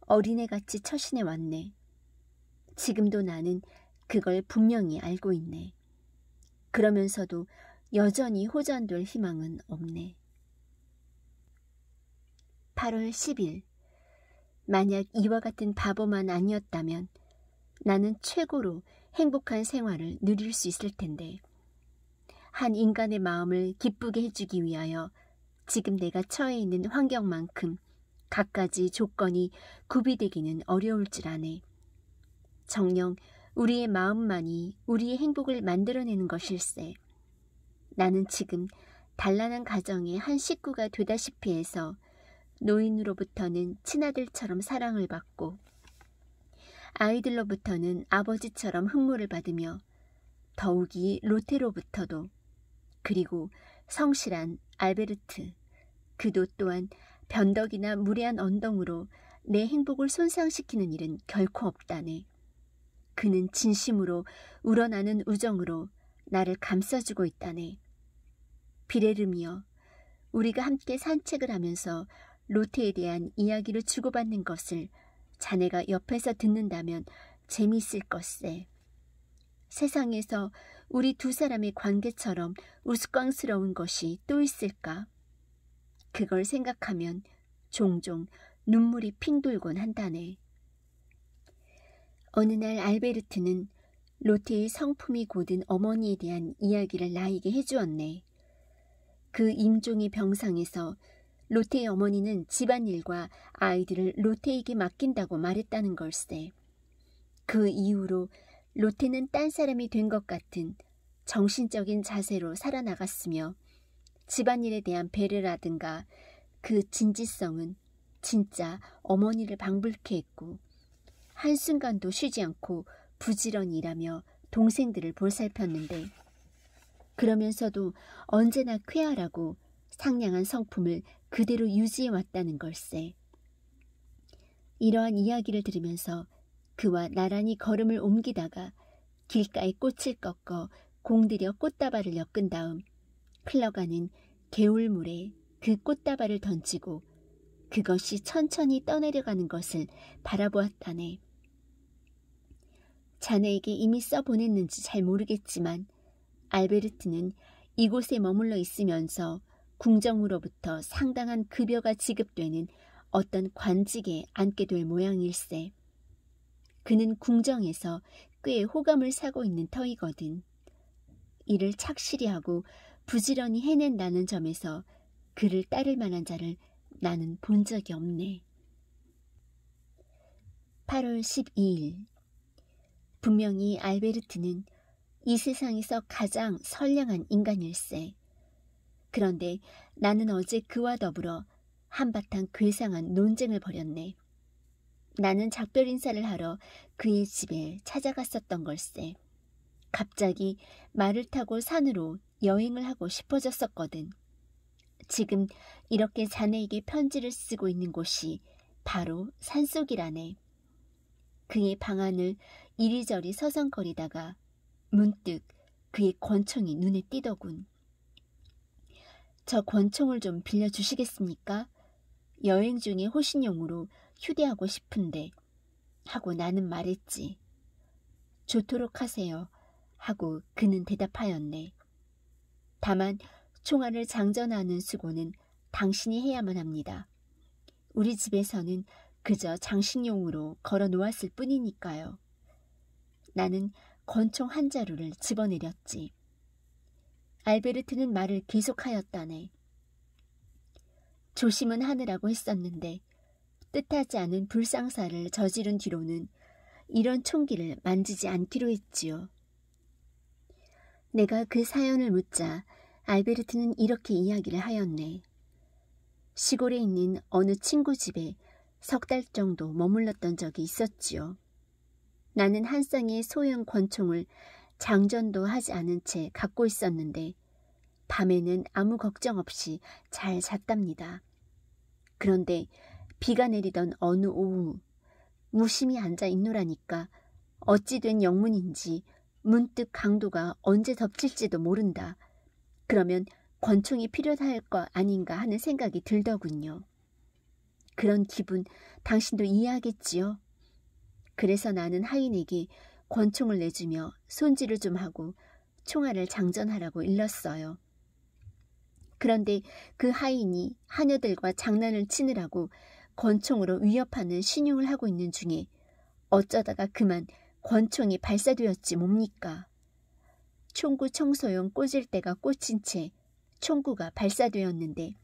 어린애같이 처신해 왔네. 지금도 나는 그걸 분명히 알고 있네. 그러면서도 여전히 호전될 희망은 없네. 8월 10일. 만약 이와 같은 바보만 아니었다면 나는 최고로 행복한 생활을 누릴 수 있을 텐데, 한 인간의 마음을 기쁘게 해주기 위하여 지금 내가 처해 있는 환경만큼 갖가지 조건이 구비되기는 어려울 줄 아네. 정녕 우리의 마음만이 우리의 행복을 만들어내는 것일세. 나는 지금 단란한 가정의 한 식구가 되다시피 해서 노인으로부터는 친아들처럼 사랑을 받고 아이들로부터는 아버지처럼 흠모를 받으며 더욱이 로테로부터도, 그리고 성실한 알베르트, 그도 또한 변덕이나 무례한 언덕으로 내 행복을 손상시키는 일은 결코 없다네. 그는 진심으로 우러나는 우정으로 나를 감싸주고 있다네. 비레름이여, 우리가 함께 산책을 하면서 로테에 대한 이야기를 주고받는 것을 자네가 옆에서 듣는다면 재미있을 것세. 세상에서 우리 두 사람의 관계처럼 우스꽝스러운 것이 또 있을까? 그걸 생각하면 종종 눈물이 핑 돌곤 한다네. 어느 날 알베르트는 로테의 성품이 고든 어머니에 대한 이야기를 나에게 해주었네. 그 임종의 병상에서 로테의 어머니는 집안일과 아이들을 로테에게 맡긴다고 말했다는 걸세. 그 이후로 로테는 딴 사람이 된 것 같은 정신적인 자세로 살아나갔으며 집안일에 대한 배려라든가 그 진지성은 진짜 어머니를 방불케 했고 한순간도 쉬지 않고 부지런히 일하며 동생들을 볼살폈는데 그러면서도 언제나 쾌활하고 상냥한 성품을 그대로 유지해왔다는 걸세. 이러한 이야기를 들으면서 그와 나란히 걸음을 옮기다가 길가에 꽃을 꺾어 공들여 꽃다발을 엮은 다음 흘러가는 개울물에 그 꽃다발을 던지고 그것이 천천히 떠내려가는 것을 바라보았다네. 자네에게 이미 써보냈는지 잘 모르겠지만 알베르트는 이곳에 머물러 있으면서 궁정으로부터 상당한 급여가 지급되는 어떤 관직에 앉게 될 모양일세. 그는 궁정에서 꽤 호감을 사고 있는 터이거든. 이를 착실히 하고 부지런히 해낸다는 점에서 그를 따를 만한 자를 나는 본 적이 없네. 8월 12일. 분명히 알베르트는 이 세상에서 가장 선량한 인간일세. 그런데 나는 어제 그와 더불어 한바탕 괴상한 논쟁을 벌였네. 나는 작별 인사를 하러 그의 집에 찾아갔었던 걸세. 갑자기 말을 타고 산으로 여행을 하고 싶어졌었거든. 지금 이렇게 자네에게 편지를 쓰고 있는 곳이 바로 산속이라네. 그의 방안을 이리저리 서성거리다가 문득 그의 권총이 눈에 띄더군. 저 권총을 좀 빌려주시겠습니까? 여행 중에 호신용으로 휴대하고 싶은데 하고 나는 말했지. 좋도록 하세요 하고 그는 대답하였네. 다만 총알을 장전하는 수고는 당신이 해야만 합니다. 우리 집에서는 그저 장식용으로 걸어 놓았을 뿐이니까요. 나는 권총 한 자루를 집어내렸지. 알베르트는 말을 계속하였다네. 조심은 하느라고 했었는데 뜻하지 않은 불상사를 저지른 뒤로는 이런 총기를 만지지 않기로 했지요. 내가 그 사연을 묻자 알베르트는 이렇게 이야기를 하였네. 시골에 있는 어느 친구 집에 석 달 정도 머물렀던 적이 있었지요. 나는 한 쌍의 소형 권총을 장전도 하지 않은 채 갖고 있었는데 밤에는 아무 걱정 없이 잘 잤답니다. 그런데 비가 내리던 어느 오후 무심히 앉아 있노라니까 어찌 된 영문인지 문득 강도가 언제 덮칠지도 모른다. 그러면 권총이 필요할 거 아닌가 하는 생각이 들더군요. 그런 기분 당신도 이해하겠지요? 그래서 나는 하인에게 권총을 내주며 손질을 좀 하고 총알을 장전하라고 일렀어요. 그런데 그 하인이 하녀들과 장난을 치느라고 권총으로 위협하는 신용을 하고 있는 중에 어쩌다가 그만 권총이 발사되었지 뭡니까? 총구 청소용 꽂을대가 꽂힌 채 총구가 발사되었는데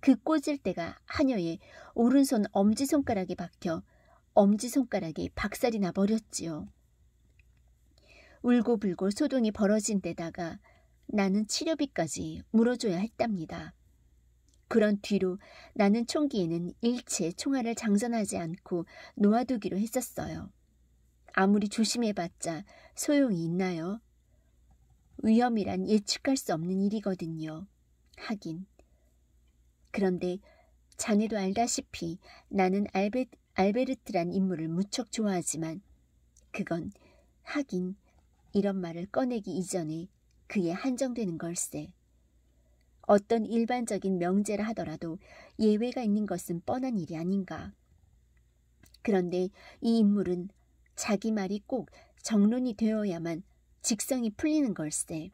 그 꽂을대가 하녀의 오른손 엄지손가락에 박혀 엄지손가락이 박살이 나버렸지요. 울고불고 소동이 벌어진 데다가 나는 치료비까지 물어줘야 했답니다. 그런 뒤로 나는 총기에는 일체 총알을 장전하지 않고 놓아두기로 했었어요. 아무리 조심해봤자 소용이 있나요? 위험이란 예측할 수 없는 일이거든요. 하긴. 그런데 자네도 알다시피 나는 알베르트란 인물을 무척 좋아하지만 그건 하긴 이런 말을 꺼내기 이전에 그에 한정되는 걸세. 어떤 일반적인 명제라 하더라도 예외가 있는 것은 뻔한 일이 아닌가. 그런데 이 인물은 자기 말이 꼭 정론이 되어야만 직성이 풀리는 걸세.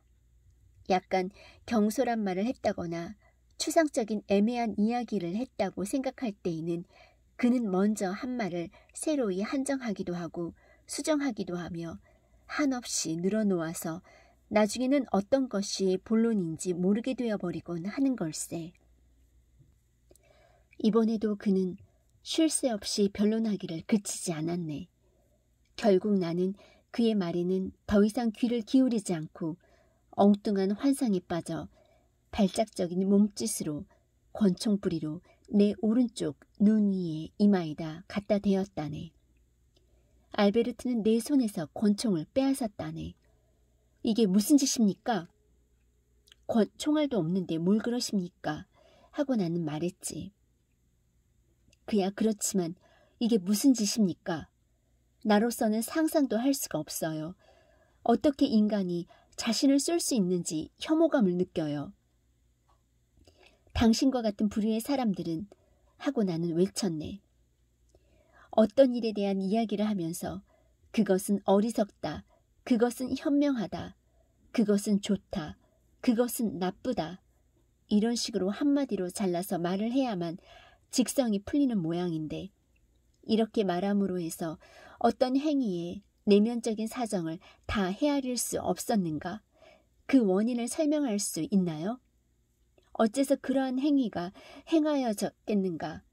약간 경솔한 말을 했다거나 추상적인 애매한 이야기를 했다고 생각할 때에는 그는 먼저 한 말을 새로이 한정하기도 하고 수정하기도 하며 한없이 늘어놓아서 나중에는 어떤 것이 본론인지 모르게 되어버리곤 하는 걸세. 이번에도 그는 쉴 새 없이 변론하기를 그치지 않았네. 결국 나는 그의 말에는 더 이상 귀를 기울이지 않고 엉뚱한 환상에 빠져 발작적인 몸짓으로 권총뿌리로 내 오른쪽 눈 위에 이마에다 갖다 대었다네. 알베르트는 내 손에서 권총을 빼앗았다네. 이게 무슨 짓입니까? 총알도 없는데 뭘 그러십니까? 하고 나는 말했지. 그야 그렇지만 이게 무슨 짓입니까? 나로서는 상상도 할 수가 없어요. 어떻게 인간이 자신을 쏠 수 있는지 혐오감을 느껴요. 당신과 같은 부류의 사람들은 하고 나는 외쳤네. 어떤 일에 대한 이야기를 하면서 그것은 어리석다, 그것은 현명하다, 그것은 좋다, 그것은 나쁘다 이런 식으로 한마디로 잘라서 말을 해야만 직성이 풀리는 모양인데 이렇게 말함으로 해서 어떤 행위의 내면적인 사정을 다 헤아릴 수 없었는가? 그 원인을 설명할 수 있나요? 어째서 그러한 행위가 행하여졌겠는가?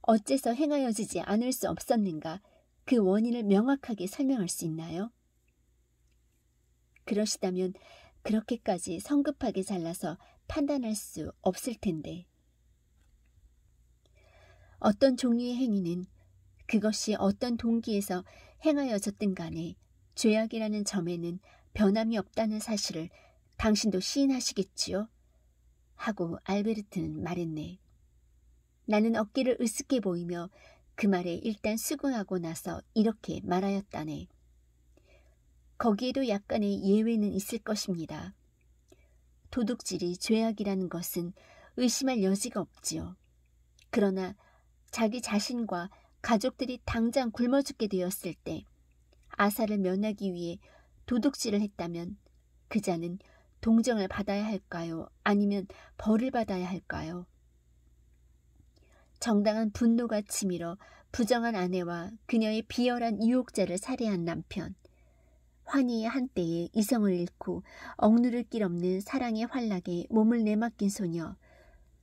어째서 행하여지지 않을 수 없었는가? 그 원인을 명확하게 설명할 수 있나요? 그러시다면 그렇게까지 성급하게 잘라서 판단할 수 없을 텐데. 어떤 종류의 행위는 그것이 어떤 동기에서 행하여졌든 간에 죄악이라는 점에는 변함이 없다는 사실을 당신도 시인하시겠지요? 하고 알베르트는 말했네. 나는 어깨를 으쓱해 보이며 그 말에 일단 수긍하고 나서 이렇게 말하였다네. 거기에도 약간의 예외는 있을 것입니다. 도둑질이 죄악이라는 것은 의심할 여지가 없지요. 그러나 자기 자신과 가족들이 당장 굶어 죽게 되었을 때 아사를 면하기 위해 도둑질을 했다면 그 자는 동정을 받아야 할까요? 아니면 벌을 받아야 할까요? 정당한 분노가 치밀어 부정한 아내와 그녀의 비열한 유혹자를 살해한 남편, 환희의 한때에 이성을 잃고 억누를 길 없는 사랑의 활락에 몸을 내맡긴 소녀,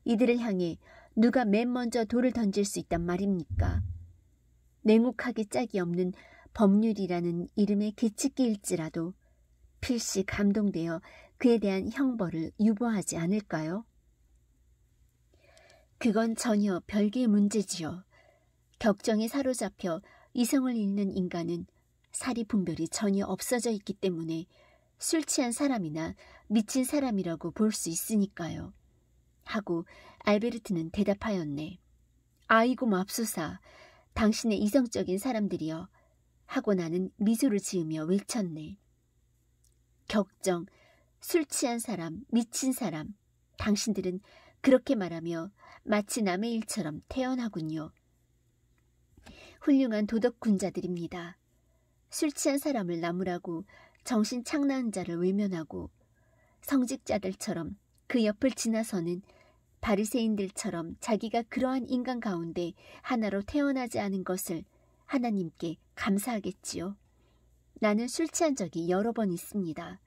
이들을 향해 누가 맨 먼저 돌을 던질 수 있단 말입니까? 냉혹하게 짝이 없는 법률이라는 이름의 계치기일지라도 필시 감동되어 그에 대한 형벌을 유보하지 않을까요? 그건 전혀 별개의 문제지요. 격정에 사로잡혀 이성을 잃는 인간은 사리 분별이 전혀 없어져 있기 때문에 술 취한 사람이나 미친 사람이라고 볼 수 있으니까요. 하고 알베르트는 대답하였네. 아이고 맙소사, 당신의 이성적인 사람들이여. 하고 나는 미소를 지으며 외쳤네. 격정, 술 취한 사람, 미친 사람, 당신들은 그렇게 말하며 마치 남의 일처럼 태연하군요. 훌륭한 도덕군자들입니다. 술 취한 사람을 나무라고 정신 착나은 자를 외면하고 성직자들처럼 그 옆을 지나서는 바리새인들처럼 자기가 그러한 인간 가운데 하나로 태어나지 않은 것을 하나님께 감사하겠지요. 나는 술 취한 적이 여러 번 있습니다.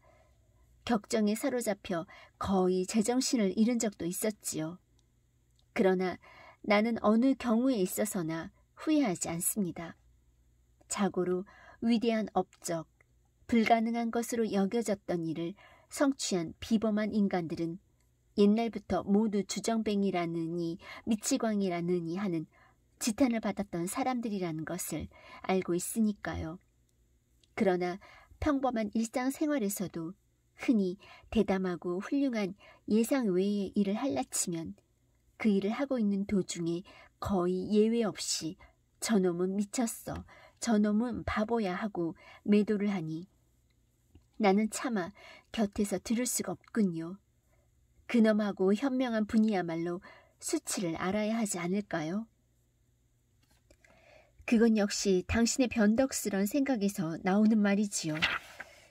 격정에 사로잡혀 거의 제정신을 잃은 적도 있었지요. 그러나 나는 어느 경우에 있어서나 후회하지 않습니다. 자고로 위대한 업적, 불가능한 것으로 여겨졌던 일을 성취한 비범한 인간들은 옛날부터 모두 주정뱅이라느니 미치광이라느니 하는 지탄을 받았던 사람들이라는 것을 알고 있으니까요. 그러나 평범한 일상생활에서도 흔히 대담하고 훌륭한 예상 외의 일을 할라치면 그 일을 하고 있는 도중에 거의 예외 없이 저놈은 미쳤어. 저놈은 바보야 하고 매도를 하니 나는 차마 곁에서 들을 수가 없군요. 그놈하고 현명한 분이야말로 수치를 알아야 하지 않을까요? 그건 역시 당신의 변덕스런 생각에서 나오는 말이지요.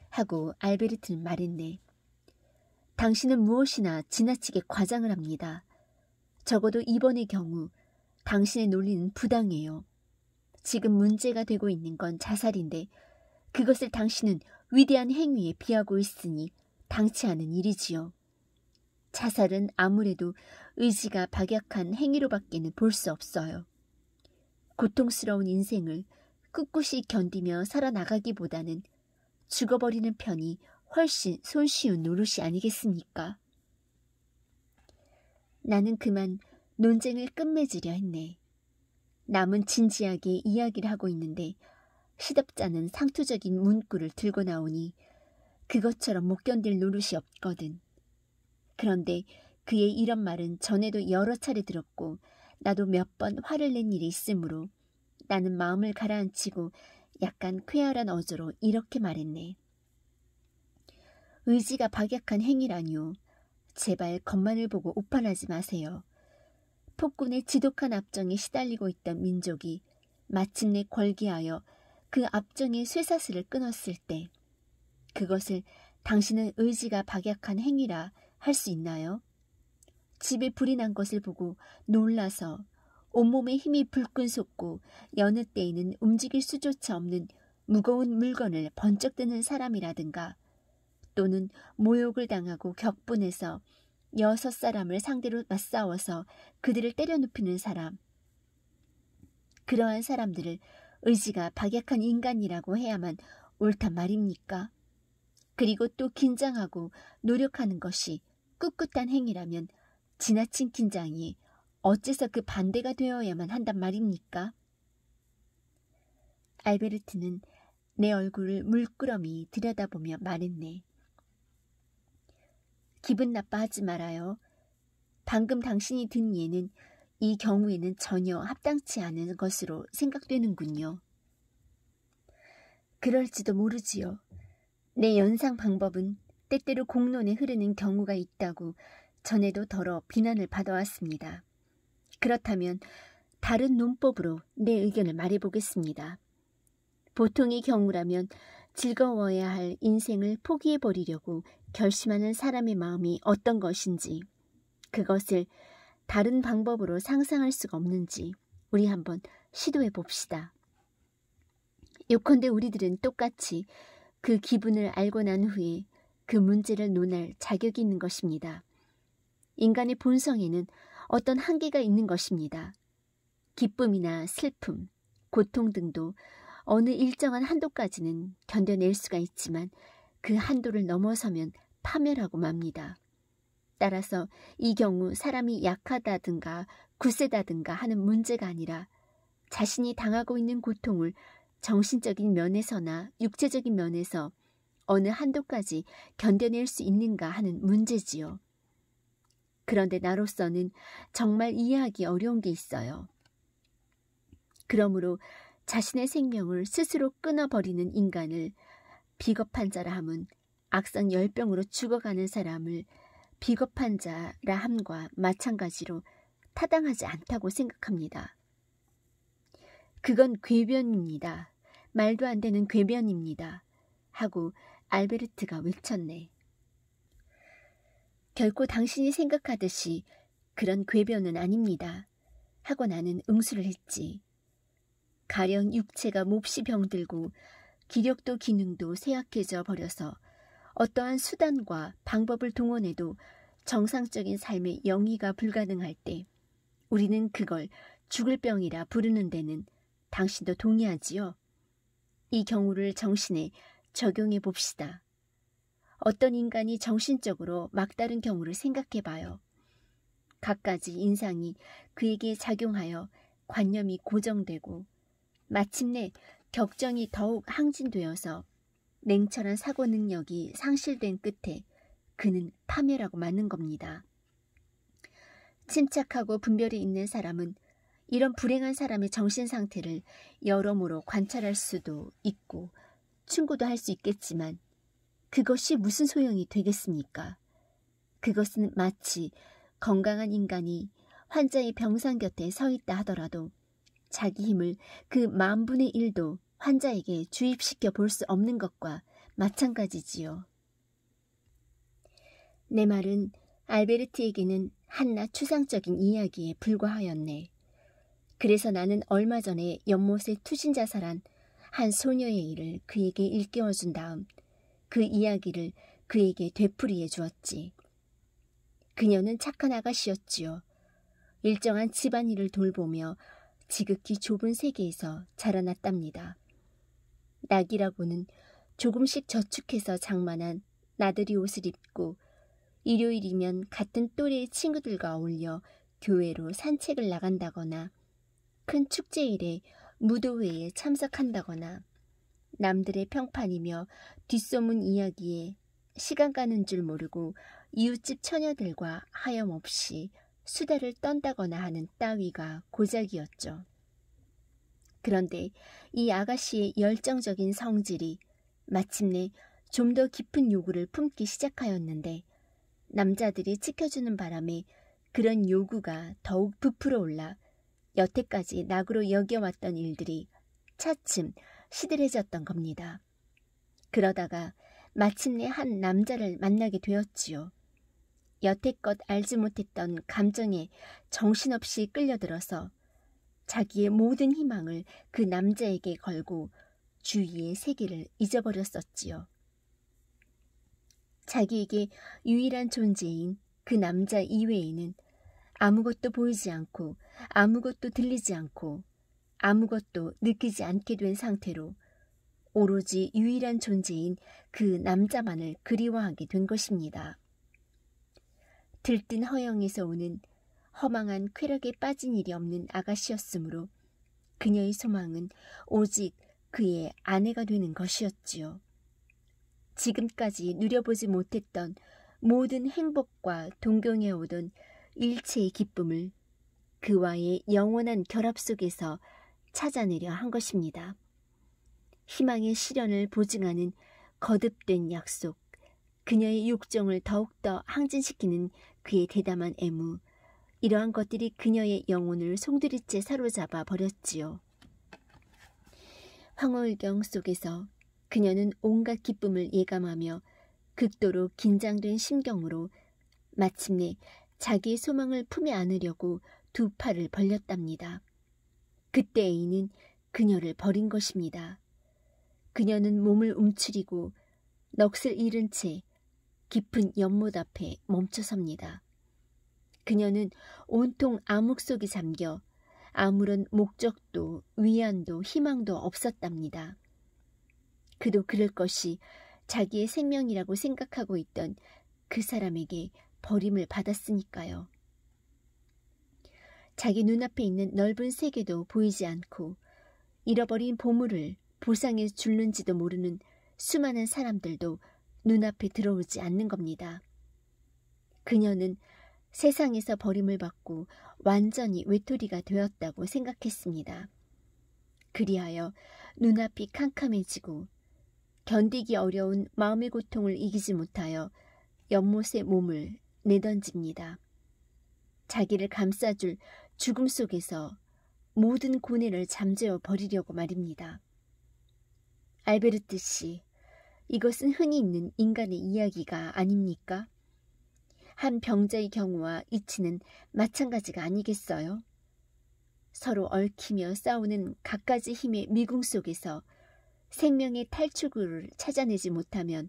하고 알베르트는 말했네. 당신은 무엇이나 지나치게 과장을 합니다. 적어도 이번의 경우 당신의 논리는 부당해요. 지금 문제가 되고 있는 건 자살인데 그것을 당신은 위대한 행위에 비하고 있으니 당치 않은 일이지요. 자살은 아무래도 의지가 박약한 행위로밖에는 볼 수 없어요. 고통스러운 인생을 꿋꿋이 견디며 살아나가기보다는 죽어버리는 편이 훨씬 손쉬운 노릇이 아니겠습니까? 나는 그만 논쟁을 끝맺으려 했네. 남은 진지하게 이야기를 하고 있는데 시덥잖은 상투적인 문구를 들고 나오니 그것처럼 못 견딜 노릇이 없거든. 그런데 그의 이런 말은 전에도 여러 차례 들었고 나도 몇 번 화를 낸 일이 있으므로 나는 마음을 가라앉히고 약간 쾌활한 어조로 이렇게 말했네. 의지가 박약한 행위라니요. 제발 것만을 보고 오판하지 마세요. 폭군의 지독한 압정에 시달리고 있던 민족이 마침내 걸기하여 그 압정의 쇠사슬을 끊었을 때 그것을 당신은 의지가 박약한 행위라 할 수 있나요? 집에 불이 난 것을 보고 놀라서 온몸에 힘이 불끈 솟고 여느 때에는 움직일 수조차 없는 무거운 물건을 번쩍 드는 사람이라든가 또는 모욕을 당하고 격분해서 6사람을 상대로 맞싸워서 그들을 때려 눕히는 사람, 그러한 사람들을 의지가 박약한 인간이라고 해야만 옳단 말입니까? 그리고 또 긴장하고 노력하는 것이 꿋꿋한 행위라면 지나친 긴장이 어째서 그 반대가 되어야만 한단 말입니까? 알베르트는 내 얼굴을 물끄러미 들여다보며 말했네. 기분 나빠하지 말아요. 방금 당신이 든 예는 이 경우에는 전혀 합당치 않은 것으로 생각되는군요. 그럴지도 모르지요. 내 연상 방법은 때때로 공론에 흐르는 경우가 있다고 전에도 더러 비난을 받아왔습니다. 그렇다면 다른 논법으로 내 의견을 말해보겠습니다. 보통의 경우라면 즐거워야 할 인생을 포기해버리려고 결심하는 사람의 마음이 어떤 것인지, 그것을 다른 방법으로 상상할 수가 없는지 우리 한번 시도해 봅시다. 요컨대 우리들은 똑같이 그 기분을 알고 난 후에 그 문제를 논할 자격이 있는 것입니다. 인간의 본성에는 어떤 한계가 있는 것입니다. 기쁨이나 슬픔, 고통 등도 어느 일정한 한도까지는 견뎌낼 수가 있지만 그 한도를 넘어서면 파멸하고 맙니다. 따라서 이 경우 사람이 약하다든가 굳세다든가 하는 문제가 아니라 자신이 당하고 있는 고통을 정신적인 면에서나 육체적인 면에서 어느 한도까지 견뎌낼 수 있는가 하는 문제지요. 그런데 나로서는 정말 이해하기 어려운 게 있어요. 그러므로 자신의 생명을 스스로 끊어버리는 인간을 비겁한 자라 함은 악성 열병으로 죽어가는 사람을 비겁한 자라 함과 마찬가지로 타당하지 않다고 생각합니다. 그건 궤변입니다. 말도 안 되는 궤변입니다. 하고 알베르트가 외쳤네. 결코 당신이 생각하듯이 그런 궤변은 아닙니다. 하고 나는 응수를 했지. 가령 육체가 몹시 병들고 기력도 기능도 쇠약해져 버려서 어떠한 수단과 방법을 동원해도 정상적인 삶의 영위가 불가능할 때 우리는 그걸 죽을 병이라 부르는 데는 당신도 동의하지요? 이 경우를 정신에 적용해 봅시다. 어떤 인간이 정신적으로 막다른 경우를 생각해 봐요. 갖가지 인상이 그에게 작용하여 관념이 고정되고 마침내 격정이 더욱 항진되어서 냉철한 사고 능력이 상실된 끝에 그는 파멸하고 마는 겁니다. 침착하고 분별이 있는 사람은 이런 불행한 사람의 정신 상태를 여러모로 관찰할 수도 있고 충고도 할 수 있겠지만 그것이 무슨 소용이 되겠습니까? 그것은 마치 건강한 인간이 환자의 병상 곁에 서 있다 하더라도 자기 힘을 그 10,000분의 1도 환자에게 주입시켜 볼 수 없는 것과 마찬가지지요. 내 말은 알베르트에게는 한낱 추상적인 이야기에 불과하였네. 그래서 나는 얼마 전에 연못에 투신 자살한 한 소녀의 일을 그에게 일깨워준 다음 그 이야기를 그에게 되풀이해 주었지. 그녀는 착한 아가씨였지요. 일정한 집안일을 돌보며 지극히 좁은 세계에서 자라났답니다. 낙이라고는 조금씩 저축해서 장만한 나들이 옷을 입고 일요일이면 같은 또래의 친구들과 어울려 교회로 산책을 나간다거나 큰 축제일에 무도회에 참석한다거나 남들의 평판이며 뒷소문 이야기에 시간 가는 줄 모르고 이웃집 처녀들과 하염없이 수다를 떤다거나 하는 따위가 고작이었죠. 그런데 이 아가씨의 열정적인 성질이 마침내 좀 더 깊은 요구를 품기 시작하였는데 남자들이 지켜주는 바람에 그런 요구가 더욱 부풀어 올라 여태까지 낙으로 여겨왔던 일들이 차츰 시들해졌던 겁니다. 그러다가 마침내 한 남자를 만나게 되었지요. 여태껏 알지 못했던 감정에 정신없이 끌려들어서 자기의 모든 희망을 그 남자에게 걸고 주위의 세계를 잊어버렸었지요. 자기에게 유일한 존재인 그 남자 이외에는 아무것도 보이지 않고 아무것도 들리지 않고 아무것도 느끼지 않게 된 상태로 오로지 유일한 존재인 그 남자만을 그리워하게 된 것입니다. 들뜬 허영에서 오는 허망한 쾌락에 빠진 일이 없는 아가씨였으므로 그녀의 소망은 오직 그의 아내가 되는 것이었지요. 지금까지 누려보지 못했던 모든 행복과 동경해오던 일체의 기쁨을 그와의 영원한 결합 속에서 찾아내려 한 것입니다. 희망의 실현을 보증하는 거듭된 약속, 그녀의 육정을 더욱더 항진시키는 그의 대담한 애무, 이러한 것들이 그녀의 영혼을 송두리째 사로잡아 버렸지요. 황홀경 속에서 그녀는 온갖 기쁨을 예감하며 극도로 긴장된 심경으로 마침내 자기의 소망을 품에 안으려고 두 팔을 벌렸답니다. 그때 A는 그녀를 버린 것입니다. 그녀는 몸을 움츠리고 넋을 잃은 채 깊은 연못 앞에 멈춰섭니다. 그녀는 온통 암흑 속에 잠겨 아무런 목적도 위안도 희망도 없었답니다. 그도 그럴 것이 자기의 생명이라고 생각하고 있던 그 사람에게 버림을 받았으니까요. 자기 눈앞에 있는 넓은 세계도 보이지 않고 잃어버린 보물을 보상해 줄는지도 모르는 수많은 사람들도 눈앞에 들어오지 않는 겁니다. 그녀는 세상에서 버림을 받고 완전히 외톨이가 되었다고 생각했습니다. 그리하여 눈앞이 캄캄해지고 견디기 어려운 마음의 고통을 이기지 못하여 연못에 몸을 내던집니다. 자기를 감싸줄 죽음 속에서 모든 고뇌를 잠재워 버리려고 말입니다. 알베르트 씨, 이것은 흔히 있는 인간의 이야기가 아닙니까? 한 병자의 경우와 이치는 마찬가지가 아니겠어요? 서로 얽히며 싸우는 갖가지 힘의 미궁 속에서 생명의 탈출구를 찾아내지 못하면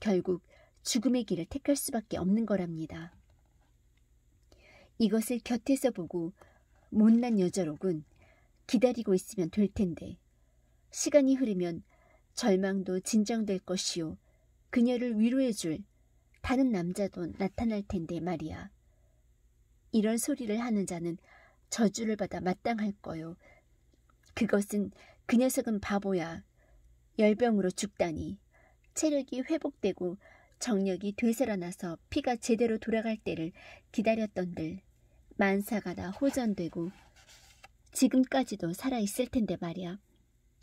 결국 죽음의 길을 택할 수밖에 없는 거랍니다. 이것을 곁에서 보고 못난 여자로군 기다리고 있으면 될 텐데 시간이 흐르면 절망도 진정될 것이요 그녀를 위로해줄 다른 남자도 나타날 텐데 말이야. 이런 소리를 하는 자는 저주를 받아 마땅할 거요. 그것은 그 녀석은 바보야. 열병으로 죽다니. 체력이 회복되고 정력이 되살아나서 피가 제대로 돌아갈 때를 기다렸던들 만사가 다 호전되고 지금까지도 살아있을 텐데 말이야.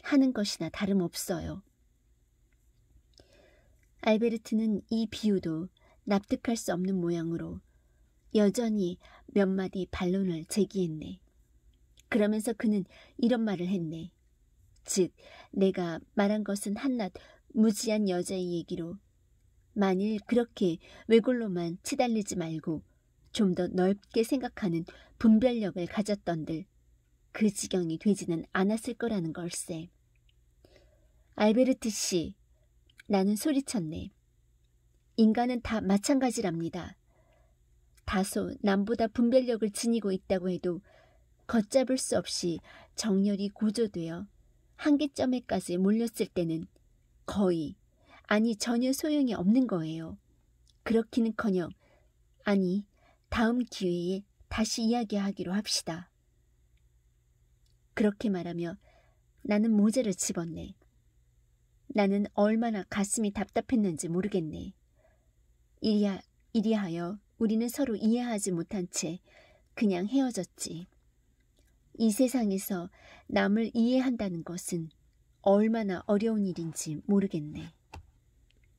하는 것이나 다름없어요. 알베르트는 이 비유도 납득할 수 없는 모양으로 여전히 몇 마디 반론을 제기했네. 그러면서 그는 이런 말을 했네. 즉, 내가 말한 것은 한낱 무지한 여자의 얘기로 만일 그렇게 외골로만 치달리지 말고 좀 더 넓게 생각하는 분별력을 가졌던들 그 지경이 되지는 않았을 거라는 걸세. 알베르트 씨, 나는 소리쳤네. 인간은 다 마찬가지랍니다. 다소 남보다 분별력을 지니고 있다고 해도 걷잡을 수 없이 정열이 고조되어 한계점에까지 몰렸을 때는 거의, 아니 전혀 소용이 없는 거예요. 그렇기는커녕, 아니 다음 기회에 다시 이야기하기로 합시다. 그렇게 말하며 나는 모자를 집었네. 나는 얼마나 가슴이 답답했는지 모르겠네. 이리하여 우리는 서로 이해하지 못한 채 그냥 헤어졌지. 이 세상에서 남을 이해한다는 것은 얼마나 어려운 일인지 모르겠네.